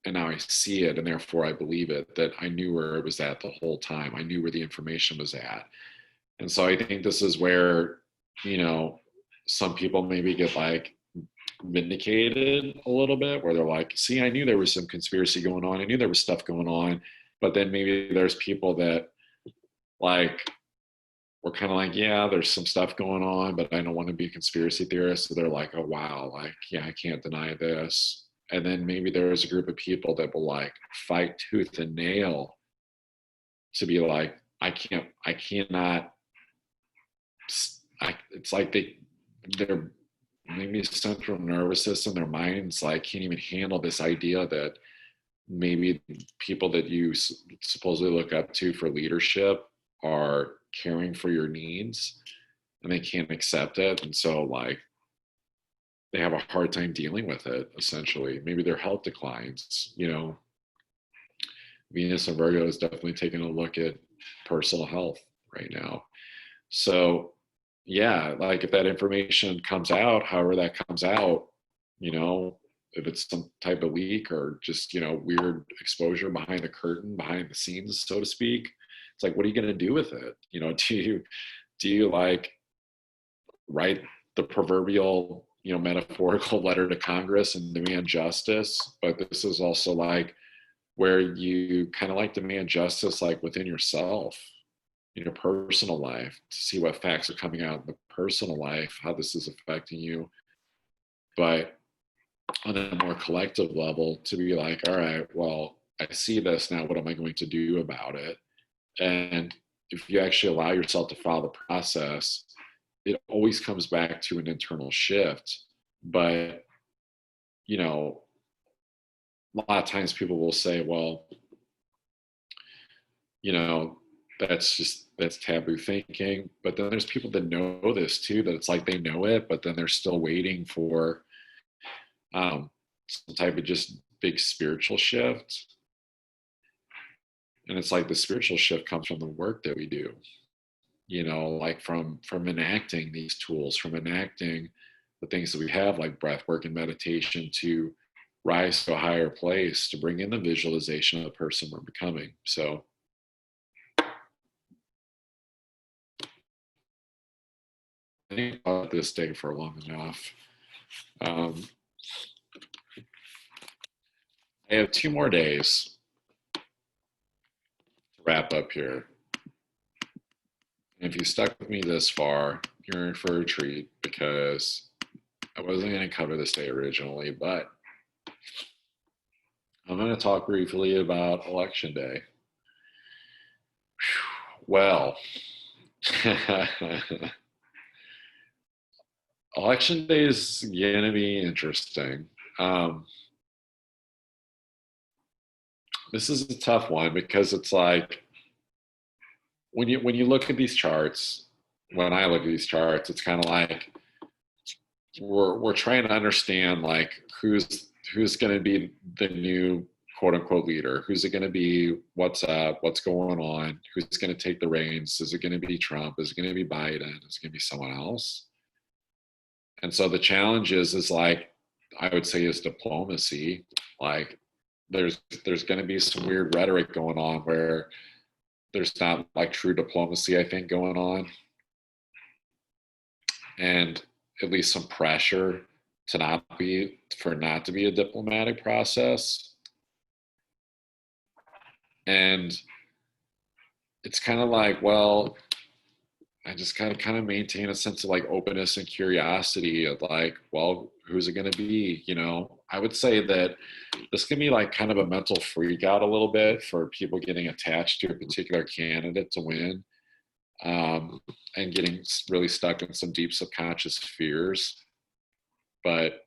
and now I see it, and therefore I believe it, that I knew where it was at the whole time. I knew where the information was at. And so I think this is where, some people maybe get like vindicated a little bit, where they're like, see, I knew there was some conspiracy going on. I knew there was stuff going on. But then maybe there's people that like were kind of like, yeah, there's some stuff going on, but I don't want to be a conspiracy theorist. So they're like, oh wow, like, yeah, I can't deny this. And then maybe there's a group of people that will like fight tooth and nail to be like, I cannot. It's like they're maybe central nervous system, their minds like can't even handle this idea that maybe people that you supposedly look up to for leadership are caring for your needs, and they can't accept it. And so like they have a hard time dealing with it. Essentially, maybe their health declines. Venus and Virgo is definitely taking a look at personal health right now. So yeah, like if that information comes out, however that comes out, if it's some type of leak or just, weird exposure behind the curtain, behind the scenes, so to speak, it's like, what are you going to do with it? Do you like write the proverbial, metaphorical letter to Congress and demand justice? But this is also like where you kind of like demand justice, like within yourself, in your personal life, to see what facts are coming out in the personal life, how this is affecting you. But on a more collective level, to be like, all right, well, I see this now. What am I going to do about it? And if you actually allow yourself to follow the process, it always comes back to an internal shift. But, you know, a lot of times people will say, well, you know, that's taboo thinking. But then there's people that know this too, that it's like they know it, but then they're still waiting for some type of just big spiritual shift. And it's like the spiritual shift comes from the work that we do, you know, like from enacting these tools, from enacting the things that we have, like breath work and meditation, to rise to a higher place, to bring in the visualization of the person we're becoming. So I think about this day for long enough. Um, I have 2 more days to wrap up here. And if you stuck with me this far, you're in for a treat, because I wasn't going to cover this day originally, but I'm going to talk briefly about Election Day. Well, Election Day is going to be interesting. This is a tough one, because it's like when you look at these charts, when I look at these charts, it's kind of like we're trying to understand like who's going to be the new quote unquote leader. Who's it going to be? What's up? What's going on? Who's going to take the reins? Is it going to be Trump? Is it going to be Biden? Is it going to be someone else? And so the challenge is like, I would say, is diplomacy. Like there's going to be some weird rhetoric going on where there's not like true diplomacy, I think, going on. And at least some pressure to not be a diplomatic process. And it's kind of like, well, I just kind of maintain a sense of like openness and curiosity of like, well, who's it going to be? You know, I would say that this can be like kind of a mental freak out a little bit for people getting attached to a particular candidate to win, and getting really stuck in some deep subconscious fears. But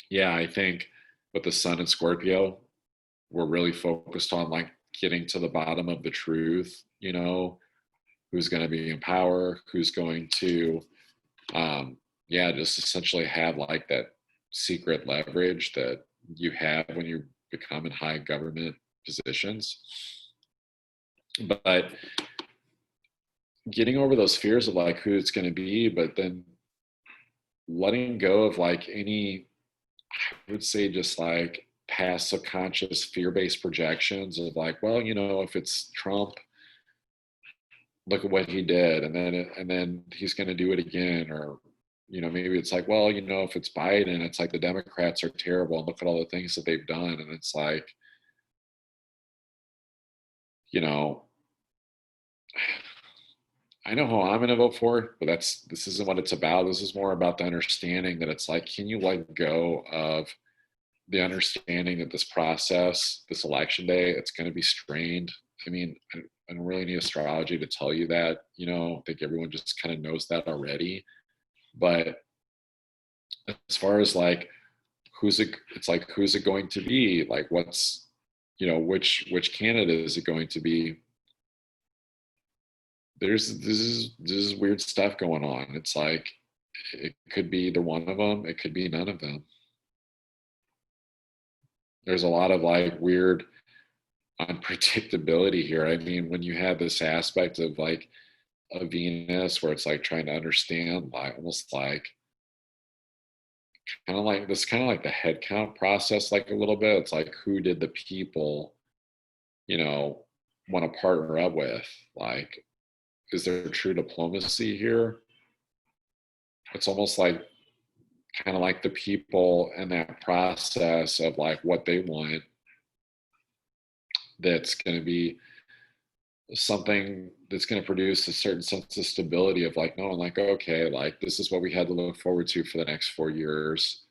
yeah, I think with the sun in Scorpio, we're really focused on like getting to the bottom of the truth, you know, who's going to be in power, who's going to, yeah, just essentially have like that secret leverage that you have when you become in high government positions. But getting over those fears of like who it's going to be, but then letting go of like any, I would say, just like past subconscious fear-based projections of like, well, you know, if it's Trump, look at what he did, and then he's going to do it again. Or, you know, maybe it's like, well, you know, if it's Biden, it's like the Democrats are terrible and look at all the things that they've done. And it's like, you know, I know who I'm going to vote for, but this isn't what it's about. This is more about the understanding that it's like, can you let go of the understanding that this process, this election day, it's going to be strained. I mean, I don't really need astrology to tell you that, you know. I think everyone just kind of knows that already. But as far as like it's like who's it going to be? Like what's, you know, which candidate is it going to be? This is weird stuff going on. It's like it could be either one of them, it could be none of them. There's a lot of like weird unpredictability here. I mean, when you have this aspect of like a Venus where it's like trying to understand, like almost like kind of like the head count process, like a little bit. It's like, who did the people, you know, want to partner up with? Like, is there true diplomacy here? It's almost like kind of like the people and that process of like what they want, that's going to be something that's going to produce a certain sense of stability of like, no, like, okay, like this is what we had to look forward to for the next 4 years.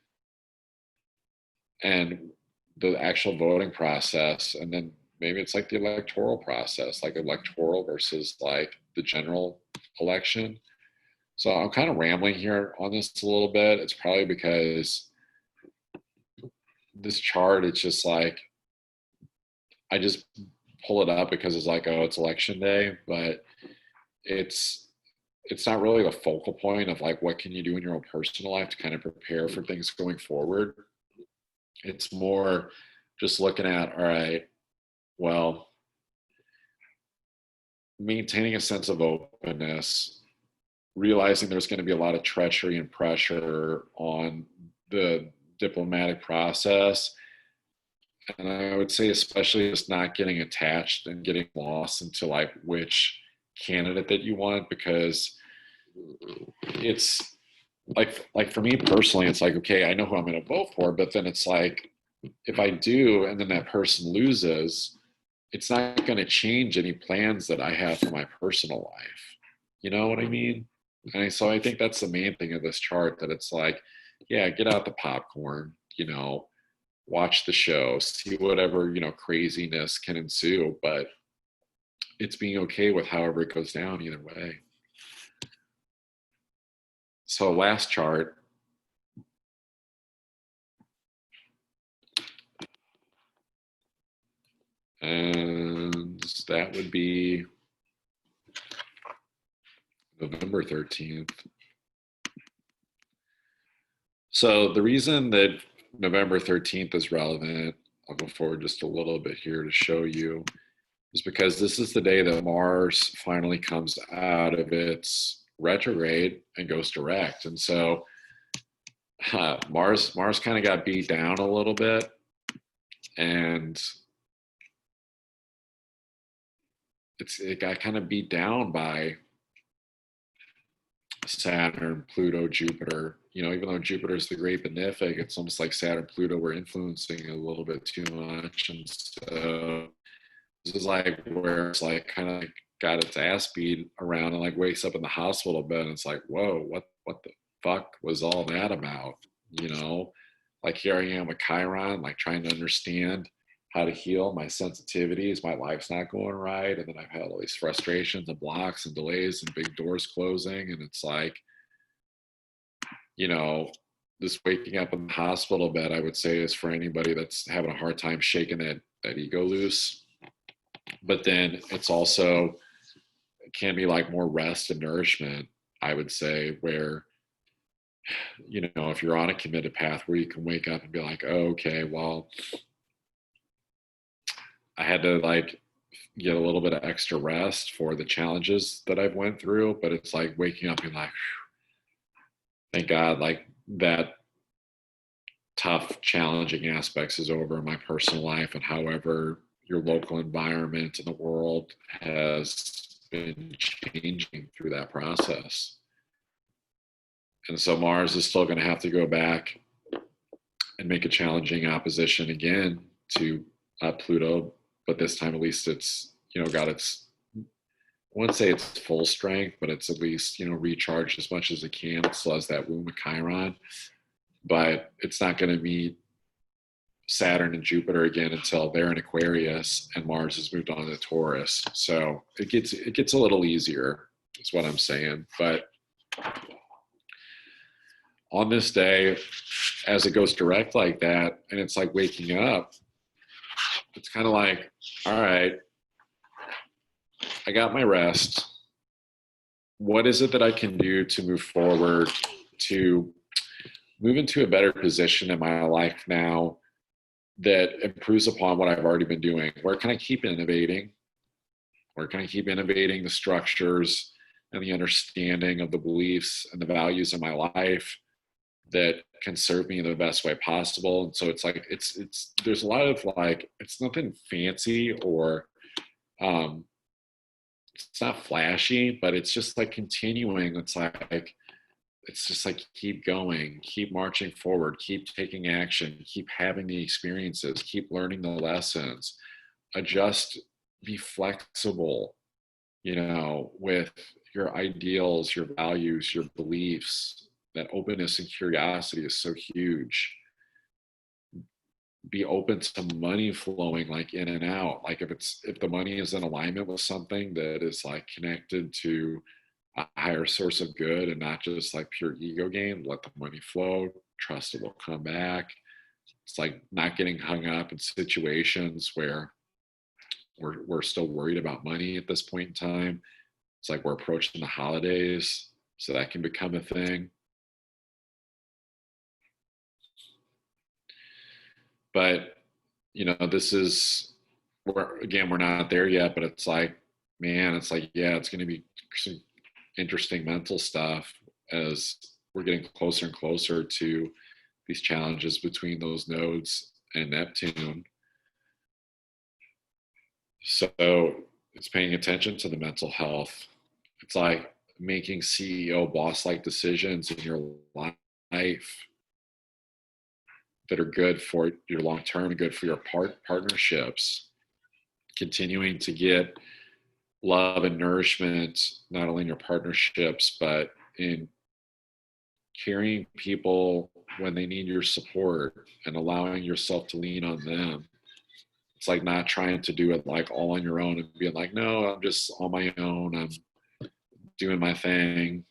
And the actual voting process, and then maybe it's like the electoral process, like electoral versus like the general election. So I'm kind of rambling here on this a little bit. It's probably because this chart, it's just like, I just pull it up because it's like, oh, it's election day, but it's it's not really the focal point of like what can you do in your own personal life to kind of prepare for things going forward. It's more just looking at, all right, well, maintaining a sense of openness, realizing there's going to be a lot of treachery and pressure on the diplomatic process. And I would say, especially just not getting attached and getting lost into like which candidate that you want, because it's like for me personally, it's like, okay, I know who I'm going to vote for, but then it's like, if I do, and then that person loses, it's not going to change any plans that I have for my personal life. You know what I mean? And so I think that's the main thing of this chart, that it's like, yeah, get out the popcorn, watch the show, see whatever, craziness can ensue, but it's being okay with however it goes down either way. So last chart. And that would be November 13th. So the reason that November 13th is relevant, I'll go forward just a little bit here to show you, is because this is the day that Mars finally comes out of its retrograde and goes direct. And so Mars kind of got beat down a little bit, and it got kind of beat down by Saturn, Pluto, Jupiter. Even though Jupiter is the great benefic, it's almost like Saturn, Pluto were influencing a little bit too much. And so this is like where it's like kind of like got its ass beat around and like wakes up in the hospital bed and it's like, whoa, what the fuck was all that about? Like here I am with Chiron, like trying to understand how to heal my sensitivities. My life's not going right. And then I've had all these frustrations and blocks and delays and big doors closing. And it's like, this waking up in the hospital bed, I would say, is for anybody that's having a hard time shaking that ego loose. But then it's also, it can be like more rest and nourishment, I would say, where, if you're on a committed path where you can wake up and be like, oh, okay, well, I had to like get a little bit of extra rest for the challenges that I've went through, but it's like waking up and like, thank God, like that tough, challenging aspects is over in my personal life, and however your local environment in the world has been changing through that process. And so Mars is still going to have to go back and make a challenging opposition again to Pluto, but this time at least it's got its, I wouldn't say it's full strength, but it's at least recharged as much as it can. It still has that womb of Chiron, but it's not going to meet Saturn and Jupiter again until they're in Aquarius and Mars has moved on to Taurus. So it gets a little easier, is what I'm saying. But on this day, as it goes direct like that, and it's like waking up, it's kind of like, all right, I got my rest. What is it that I can do to move forward, to move into a better position in my life now that improves upon what I've already been doing? Where can I keep innovating? Where can I keep innovating the structures and the understanding of the beliefs and the values in my life that can serve me in the best way possible? And so it's like, it's there's a lot of like, it's nothing fancy or it's not flashy, but it's just like continuing. It's just like keep going, keep marching forward, keep taking action, keep having the experiences, keep learning the lessons, adjust, be flexible, with your ideals, your values, your beliefs. That openness and curiosity is so huge. be open to money flowing like in and out. Like if the money is in alignment with something that is like connected to a higher source of good and not just like pure ego gain, let the money flow, trust it will come back. It's like not getting hung up in situations where we're still worried about money at this point in time. It's like we're approaching the holidays, so that can become a thing. But this is we're not there yet, but it's like, man, it's like, yeah, it's going to be some interesting mental stuff as we're getting closer and closer to these challenges between those nodes and Neptune. So it's paying attention to the mental health. It's like making CEO boss like decisions in your life that are good for your long term and good for your partnerships. Continuing to get love and nourishment, not only in your partnerships, but in carrying people when they need your support and allowing yourself to lean on them. It's like not trying to do it like all on your own and being like, no, I'm just on my own. I'm doing my thing.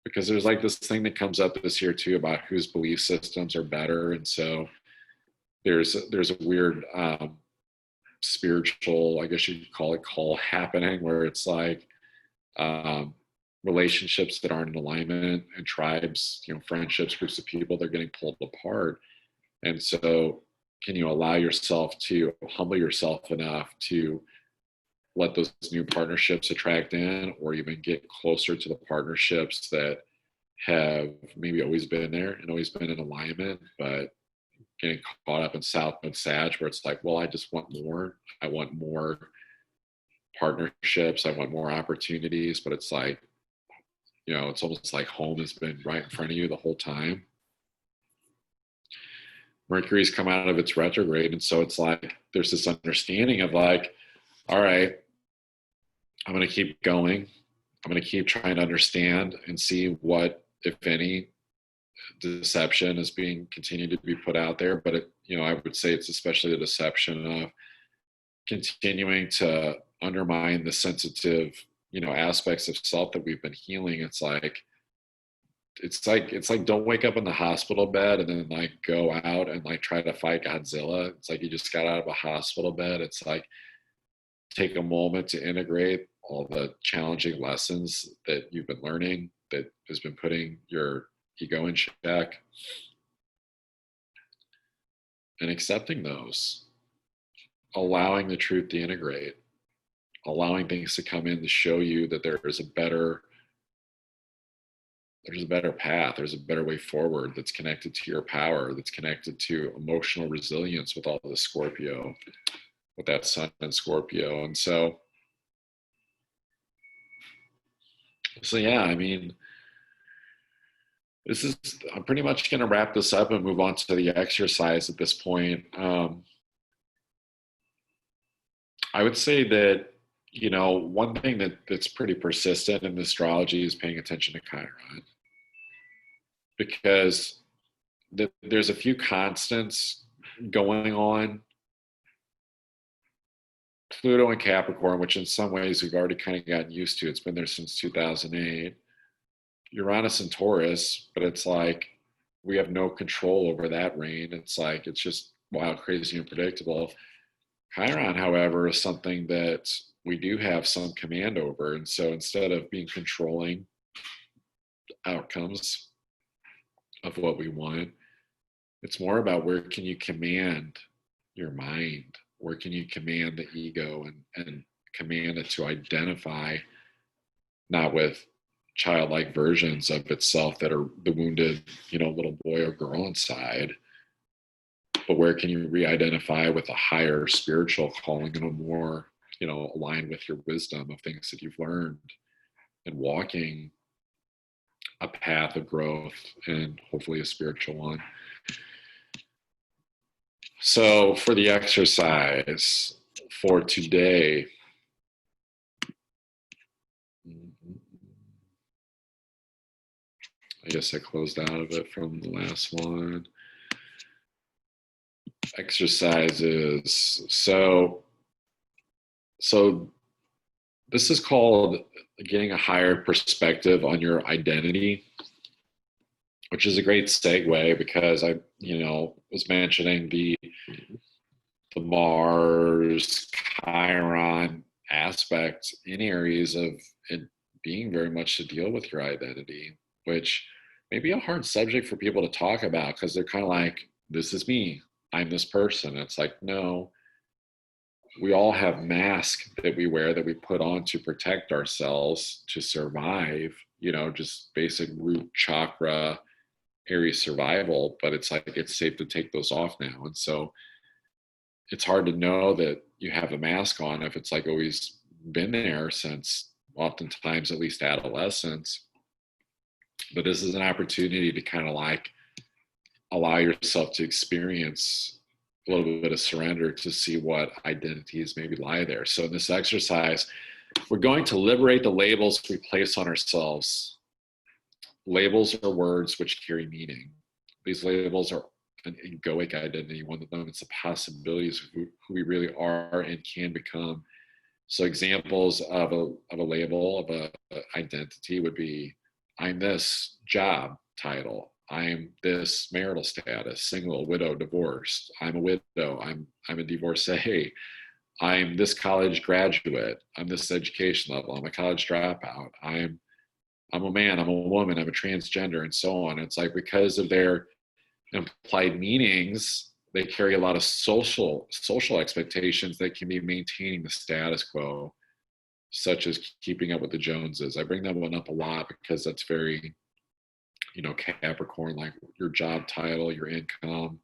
Because there's like this thing that comes up this year too about whose belief systems are better. And so there's a weird spiritual, I guess you could call it, call happening where it's like relationships that aren't in alignment and tribes, friendships, groups of people, they're getting pulled apart. And so can you allow yourself to humble yourself enough to let those new partnerships attract in, or even get closer to the partnerships that have maybe always been there and always been in alignment, but getting caught up in South Node Sag where it's like, well, I just want more. I want more partnerships. I want more opportunities, but it's like, it's almost like home has been right in front of you the whole time. Mercury's come out of its retrograde. And so it's like, there's this understanding of like, all right, I'm going to keep going. I'm going to keep trying to understand and see what, if any, deception is being continued to be put out there. But I would say it's especially the deception of continuing to undermine the sensitive, aspects of self that we've been healing. It's like don't wake up in the hospital bed and then like go out and like try to fight Godzilla. It's like you just got out of a hospital bed. It's like take a moment to integrate all the challenging lessons that you've been learning that has been putting your ego in check and accepting those, allowing the truth to integrate, allowing things to come in to show you that there's a better path, there's a better way forward that's connected to your power, that's connected to emotional resilience with all the Scorpio, with that sun in Scorpio. And so yeah, I mean, I'm pretty much going to wrap this up and move on to the exercise at this point. I would say that, one thing that's pretty persistent in astrology is paying attention to Chiron, because there's a few constants going on. Pluto and Capricorn, which in some ways we've already kind of gotten used to. It's been there since 2008. Uranus and Taurus, but it's like we have no control over that reign. It's like it's just wild, crazy, unpredictable. Chiron, however, is something that we do have some command over. And so instead of being controlling outcomes of what we want, it's more about where can you command your mind? Where can you command the ego and command it to identify not with childlike versions of itself that are the wounded, little boy or girl inside, but where can you re-identify with a higher spiritual calling and a more, aligned with your wisdom of things that you've learned and walking a path of growth and hopefully a spiritual one. So for the exercise for today, I guess I closed out of it from the last one. exercises. So this is called getting a higher perspective on your identity, which is a great segue because I, was mentioning the Mars Chiron aspect in Aries of it being very much to deal with your identity, which may be a hard subject for people to talk about because they're kind of like, this is me, I'm this person. It's like, no, we all have masks that we wear that we put on to protect ourselves to survive, just basic root chakra Aries survival, but it's like it's safe to take those off now. And so it's hard to know that you have a mask on if it's like always been there since oftentimes at least adolescence. But this is an opportunity to kind of like allow yourself to experience a little bit of surrender to see what identities maybe lie there. So in this exercise, we're going to liberate the labels we place on ourselves. Labels are words which carry meaning. These labels are an egoic identity. One of them is the possibilities of who we really are and can become. So examples of a label, of a identity would be, I'm this job title. I'm this marital status, single, widow, divorced. I'm a widow. I'm a divorcee. I'm this college graduate. I'm this education level. I'm a college dropout. I'm a man. I'm a woman. I'm a transgender, and so on. It's like because of their implied meanings, they carry a lot of social expectations that can be maintaining the status quo, such as keeping up with the Joneses. I bring that one up a lot because that's very, Capricorn, like your job title, your income,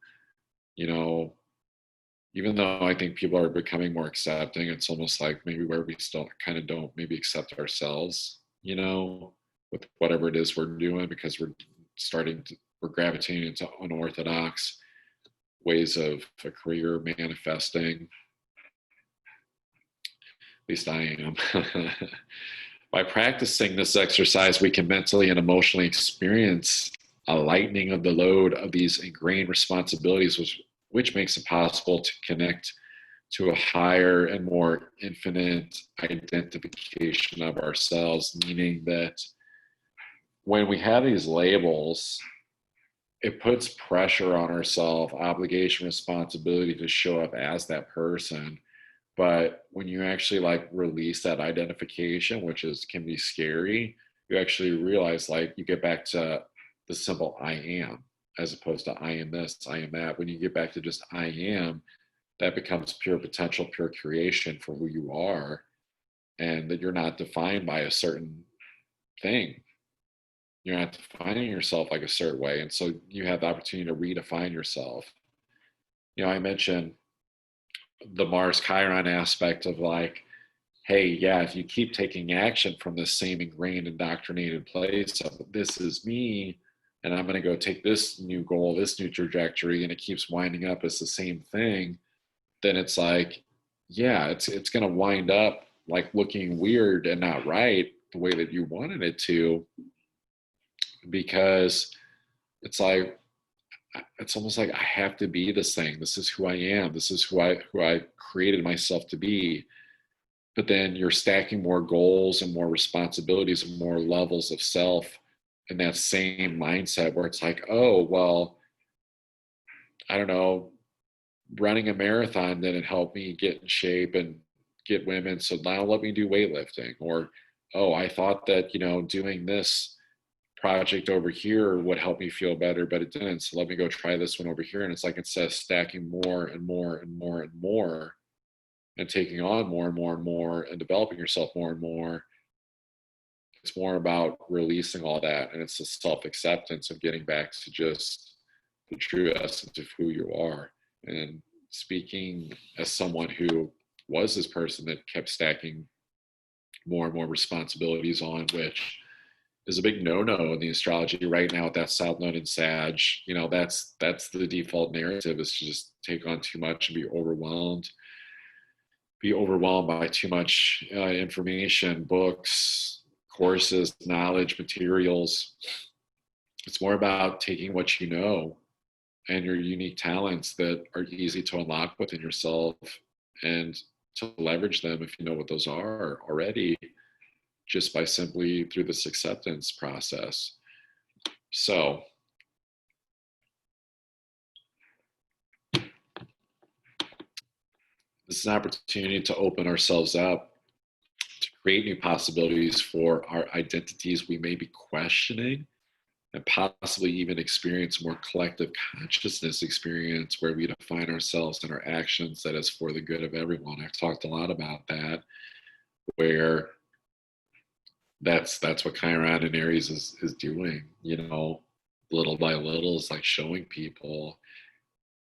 even though I think people are becoming more accepting, it's almost like maybe where we still kind of don't maybe accept ourselves, with whatever it is we're doing, because we're gravitating into unorthodox ways of a career manifesting. At least I am. By practicing this exercise, we can mentally and emotionally experience a lightening of the load of these ingrained responsibilities, which makes it possible to connect to a higher and more infinite identification of ourselves, meaning that when we have these labels, it puts pressure on ourselves, obligation, responsibility to show up as that person. But when you actually like release that identification, which can be scary, you actually realize like you get back to the simple I am, as opposed to I am this, I am that. When you get back to just I am, that becomes pure potential, pure creation for who you are, and that you're not defined by a certain thing. You're not defining yourself like a certain way. And so you have the opportunity to redefine yourself. I mentioned the Mars Chiron aspect of like, hey, yeah, if you keep taking action from this same ingrained, indoctrinated place of this is me, and I'm going to go take this new goal, this new trajectory, and it keeps winding up as the same thing, then it's like, yeah, it's going to wind up like looking weird and not right the way that you wanted it to, because it's like, it's almost like I have to be this thing. This is who I am. This is who I created myself to be. But then you're stacking more goals and more responsibilities and more levels of self in that same mindset where it's like, oh, well, I don't know, running a marathon didn't help me get in shape and get women. So now let me do weightlifting. Or, oh, I thought that, doing this project over here would help me feel better, but it didn't. So let me go try this one over here. And it's like, instead of stacking more and more and more and more and taking on more and more and more and developing yourself more and more, it's more about releasing all that. And it's the self-acceptance of getting back to just the true essence of who you are. And speaking as someone who was this person that kept stacking more and more responsibilities on, which is a big no-no in the astrology right now with that South Node in Sag. That's the default narrative, is to just take on too much and be overwhelmed by too much information, books, courses, knowledge, materials. It's more about taking what you know and your unique talents that are easy to unlock within yourself, and to leverage them if you know what those are already, just by simply through this acceptance process. So this is an opportunity to open ourselves up, to create new possibilities for our identities we may be questioning, and possibly even experience more collective consciousness experience where we define ourselves and our actions that is for the good of everyone. I've talked a lot about that, where that's what Chiron and Aries is doing, little by little, is like showing people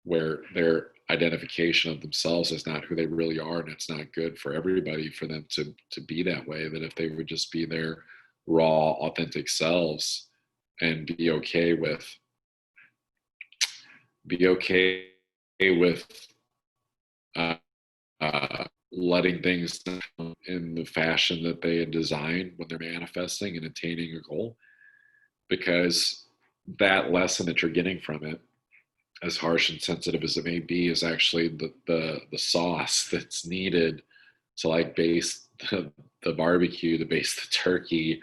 where their identification of themselves is not who they really are, and it's not good for everybody for them to be that way. That if they would just be their raw, authentic selves and be okay with uh, letting things in the fashion that they had designed when they're manifesting and attaining a goal, because that lesson that you're getting from it, as harsh and sensitive as it may be, is actually the sauce that's needed to like base the barbecue, to base the turkey,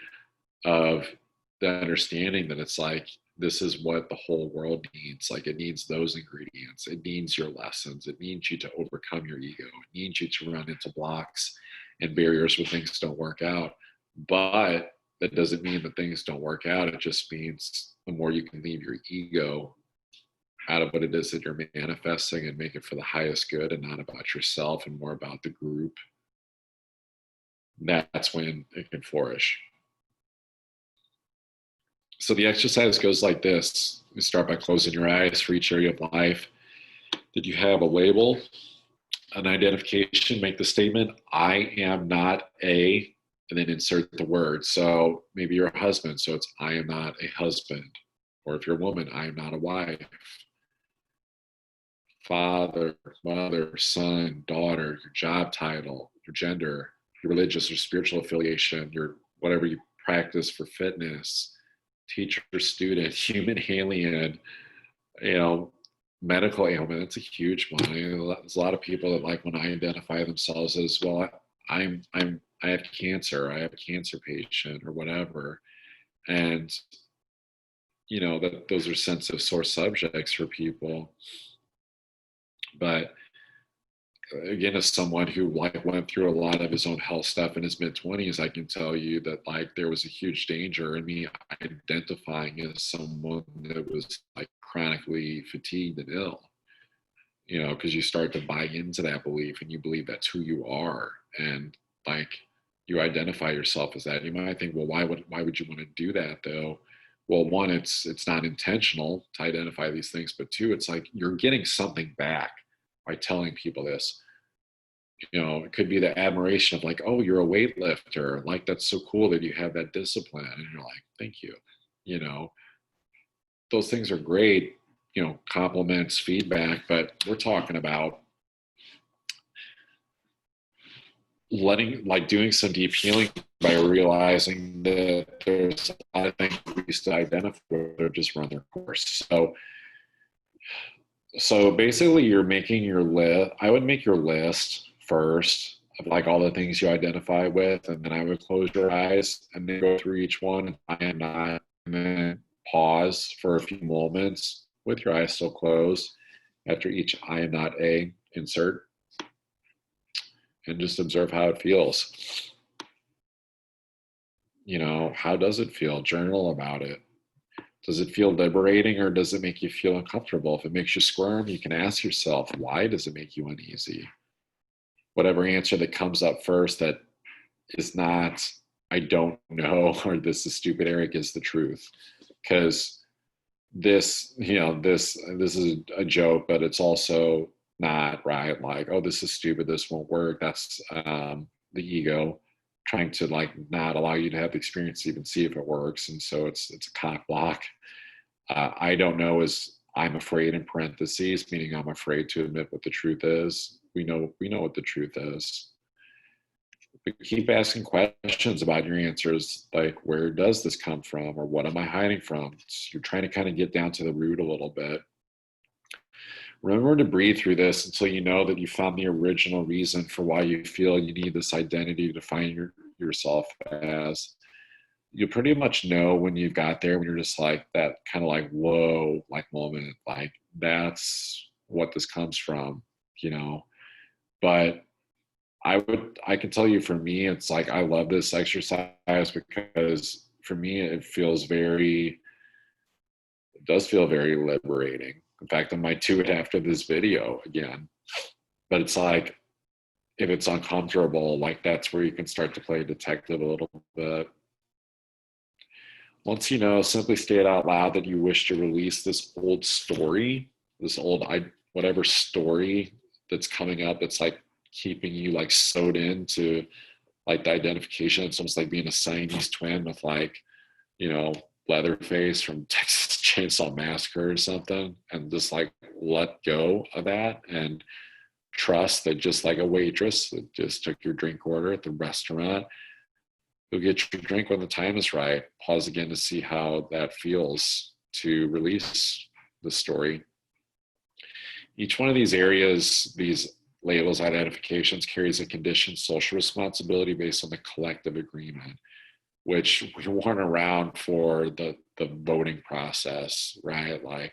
of the understanding that it's like, this is what the whole world needs. Like, it needs those ingredients. It needs your lessons. It needs you to overcome your ego. It needs you to run into blocks and barriers where things don't work out. But that doesn't mean that things don't work out. It just means the more you can leave your ego out of what it is that you're manifesting and make it for the highest good and not about yourself and more about the group, that's when it can flourish. So the exercise goes like this. You start by closing your eyes for each area of life. Did you have a label, an identification? Make the statement, I am not a, and then insert the word. So maybe you're a husband, so it's, I am not a husband. Or if you're a woman, I am not a wife. Father, mother, son, daughter, your job title, your gender, your religious or spiritual affiliation, your whatever you practice for fitness, teacher, student, human, alien, medical ailment. It's a huge one. There's a lot of people that, like, when I identify themselves as, well, I have cancer, I have a cancer patient or whatever. And, that those are sensitive sore subjects for people. But again, as someone who went through a lot of his own health stuff in his mid-20s, I can tell you that there was a huge danger in me identifying as someone that was chronically fatigued and ill, because you start to buy into that belief and you believe that's who you are, and you identify yourself as that. You might think, well, why would you want to do that though? Well, one, it's not intentional to identify these things, but two, it's like you're getting something back by telling people this. It could be the admiration of oh, you're a weightlifter. That's so cool that you have that discipline. And you're like, thank you. Those things are great, compliments, feedback, but we're talking about doing some deep healing by realizing that there's a lot of things we used to identify with that just run their course. So basically you're making your list. I would make your list first of all the things you identify with, and then I would close your eyes and then go through each one. I am not, and then pause for a few moments with your eyes still closed after each I am not a insert, and just observe how it feels. How does it feel? Journal about it. Does it feel liberating, or does it make you feel uncomfortable? If it makes you squirm, you can ask yourself, why does it make you uneasy? Whatever answer that comes up first that is not, I don't know, or this is stupid, Eric, is the truth. Because this is a joke, but it's also not right. Oh, this is stupid, this won't work. That's the ego trying to not allow you to have the experience to even see if it works. And so it's a cock block. I don't know is I'm afraid in parentheses, meaning I'm afraid to admit what the truth is. We know what the truth is. But keep asking questions about your answers, where does this come from, or what am I hiding from? You're trying to kind of get down to the root a little bit. remember to breathe through this until you know that you found the original reason for why you feel you need this identity to define yourself as. You pretty much know when you've got there, when you're just like that kind of like whoa like moment, like that's what this comes from, you know. But I can tell you, for me, it's like I love this exercise because for me it does feel very liberating. In fact, I might do it after this video again. But it's like, if it's uncomfortable, like that's where you can start to play detective a little bit. Once you know, simply state out loud that you wish to release this old story, this old whatever story that's coming up. It's like keeping you like sewed into like the identification. It's almost like being a Siamese twin with like, you know, Leatherface from Texas Chainsaw Massacre or something, and just like let go of that and trust that just like a waitress that just took your drink order at the restaurant, you'll get your drink when the time is right. Pause again to see how that feels to release the story. Each one of these areas, these labels, identifications, carries a conditioned social responsibility based on the collective agreement, which we weren't around for the voting process, right? Like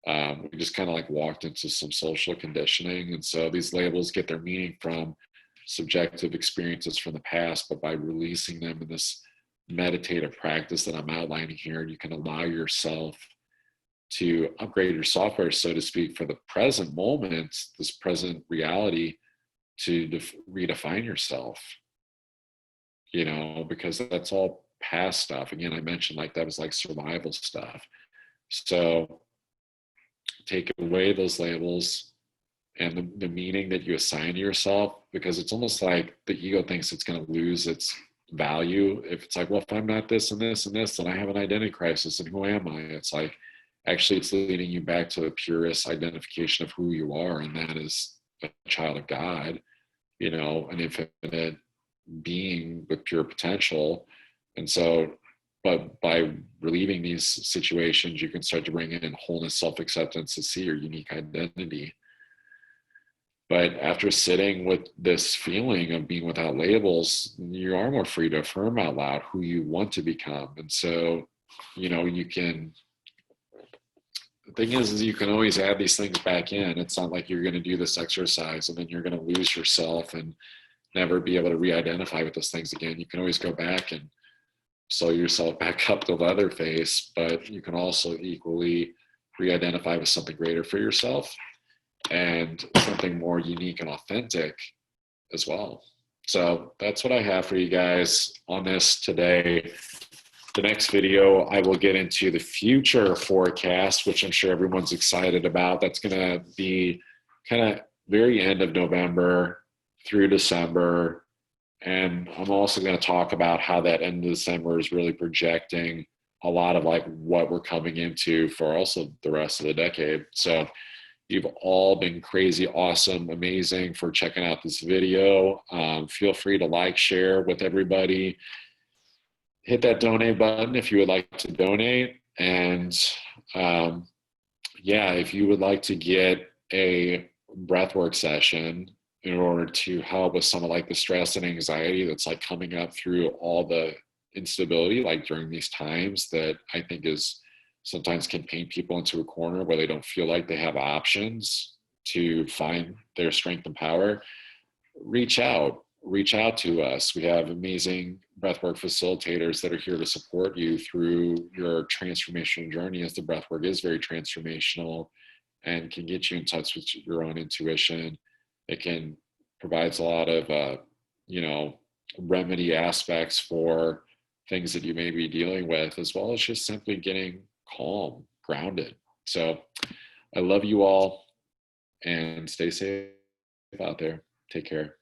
we just kind of like walked into some social conditioning. And so these labels get their meaning from subjective experiences from the past, but by releasing them in this meditative practice that I'm outlining here, you can allow yourself to upgrade your software, so to speak, for the present moment, this present reality, to redefine yourself, you know, because that's all past stuff. Again, I mentioned like that was like survival stuff. So take away those labels and the meaning that you assign to yourself, because it's almost like the ego thinks it's going to lose its value if it's like, well, if I'm not this and this and this, then I have an identity crisis, and who am I? It's like, actually it's leading you back to the purest identification of who you are, and that is a child of God, you know, an infinite being with pure potential. And so, but by relieving these situations, you can start to bring in wholeness, self-acceptance, to see your unique identity. But after sitting with this feeling of being without labels, you are more free to affirm out loud who you want to become. And so, you know, you can, the thing is you can always add these things back in. It's not like you're going to do this exercise and then you're going to lose yourself and never be able to re-identify with those things again. You can always go back and sew yourself back up to Leatherface, but you can also equally re-identify with something greater for yourself and something more unique and authentic as well. So that's what I have for you guys on this today. The next video, I will get into the future forecast, which I'm sure everyone's excited about. That's going to be kind of very end of November through December. And I'm also going to talk about how that end of December is really projecting a lot of like what we're coming into for also the rest of the decade. So you've all been crazy, awesome, amazing for checking out this video. Feel free to like, share with everybody. Hit that donate button if you would like to donate. And yeah, if you would like to get a breathwork session in order to help with some of like the stress and anxiety that's like coming up through all the instability, like during these times, that I think is sometimes can paint people into a corner where they don't feel like they have options to find their strength and power, reach out to us. We have amazing breathwork facilitators that are here to support you through your transformational journey, as the breathwork is very transformational and can get you in touch with your own intuition. It can provides a lot of you know, remedy aspects for things that you may be dealing with, as well as just simply getting calm, grounded. So I love you all, and stay safe out there. Take care.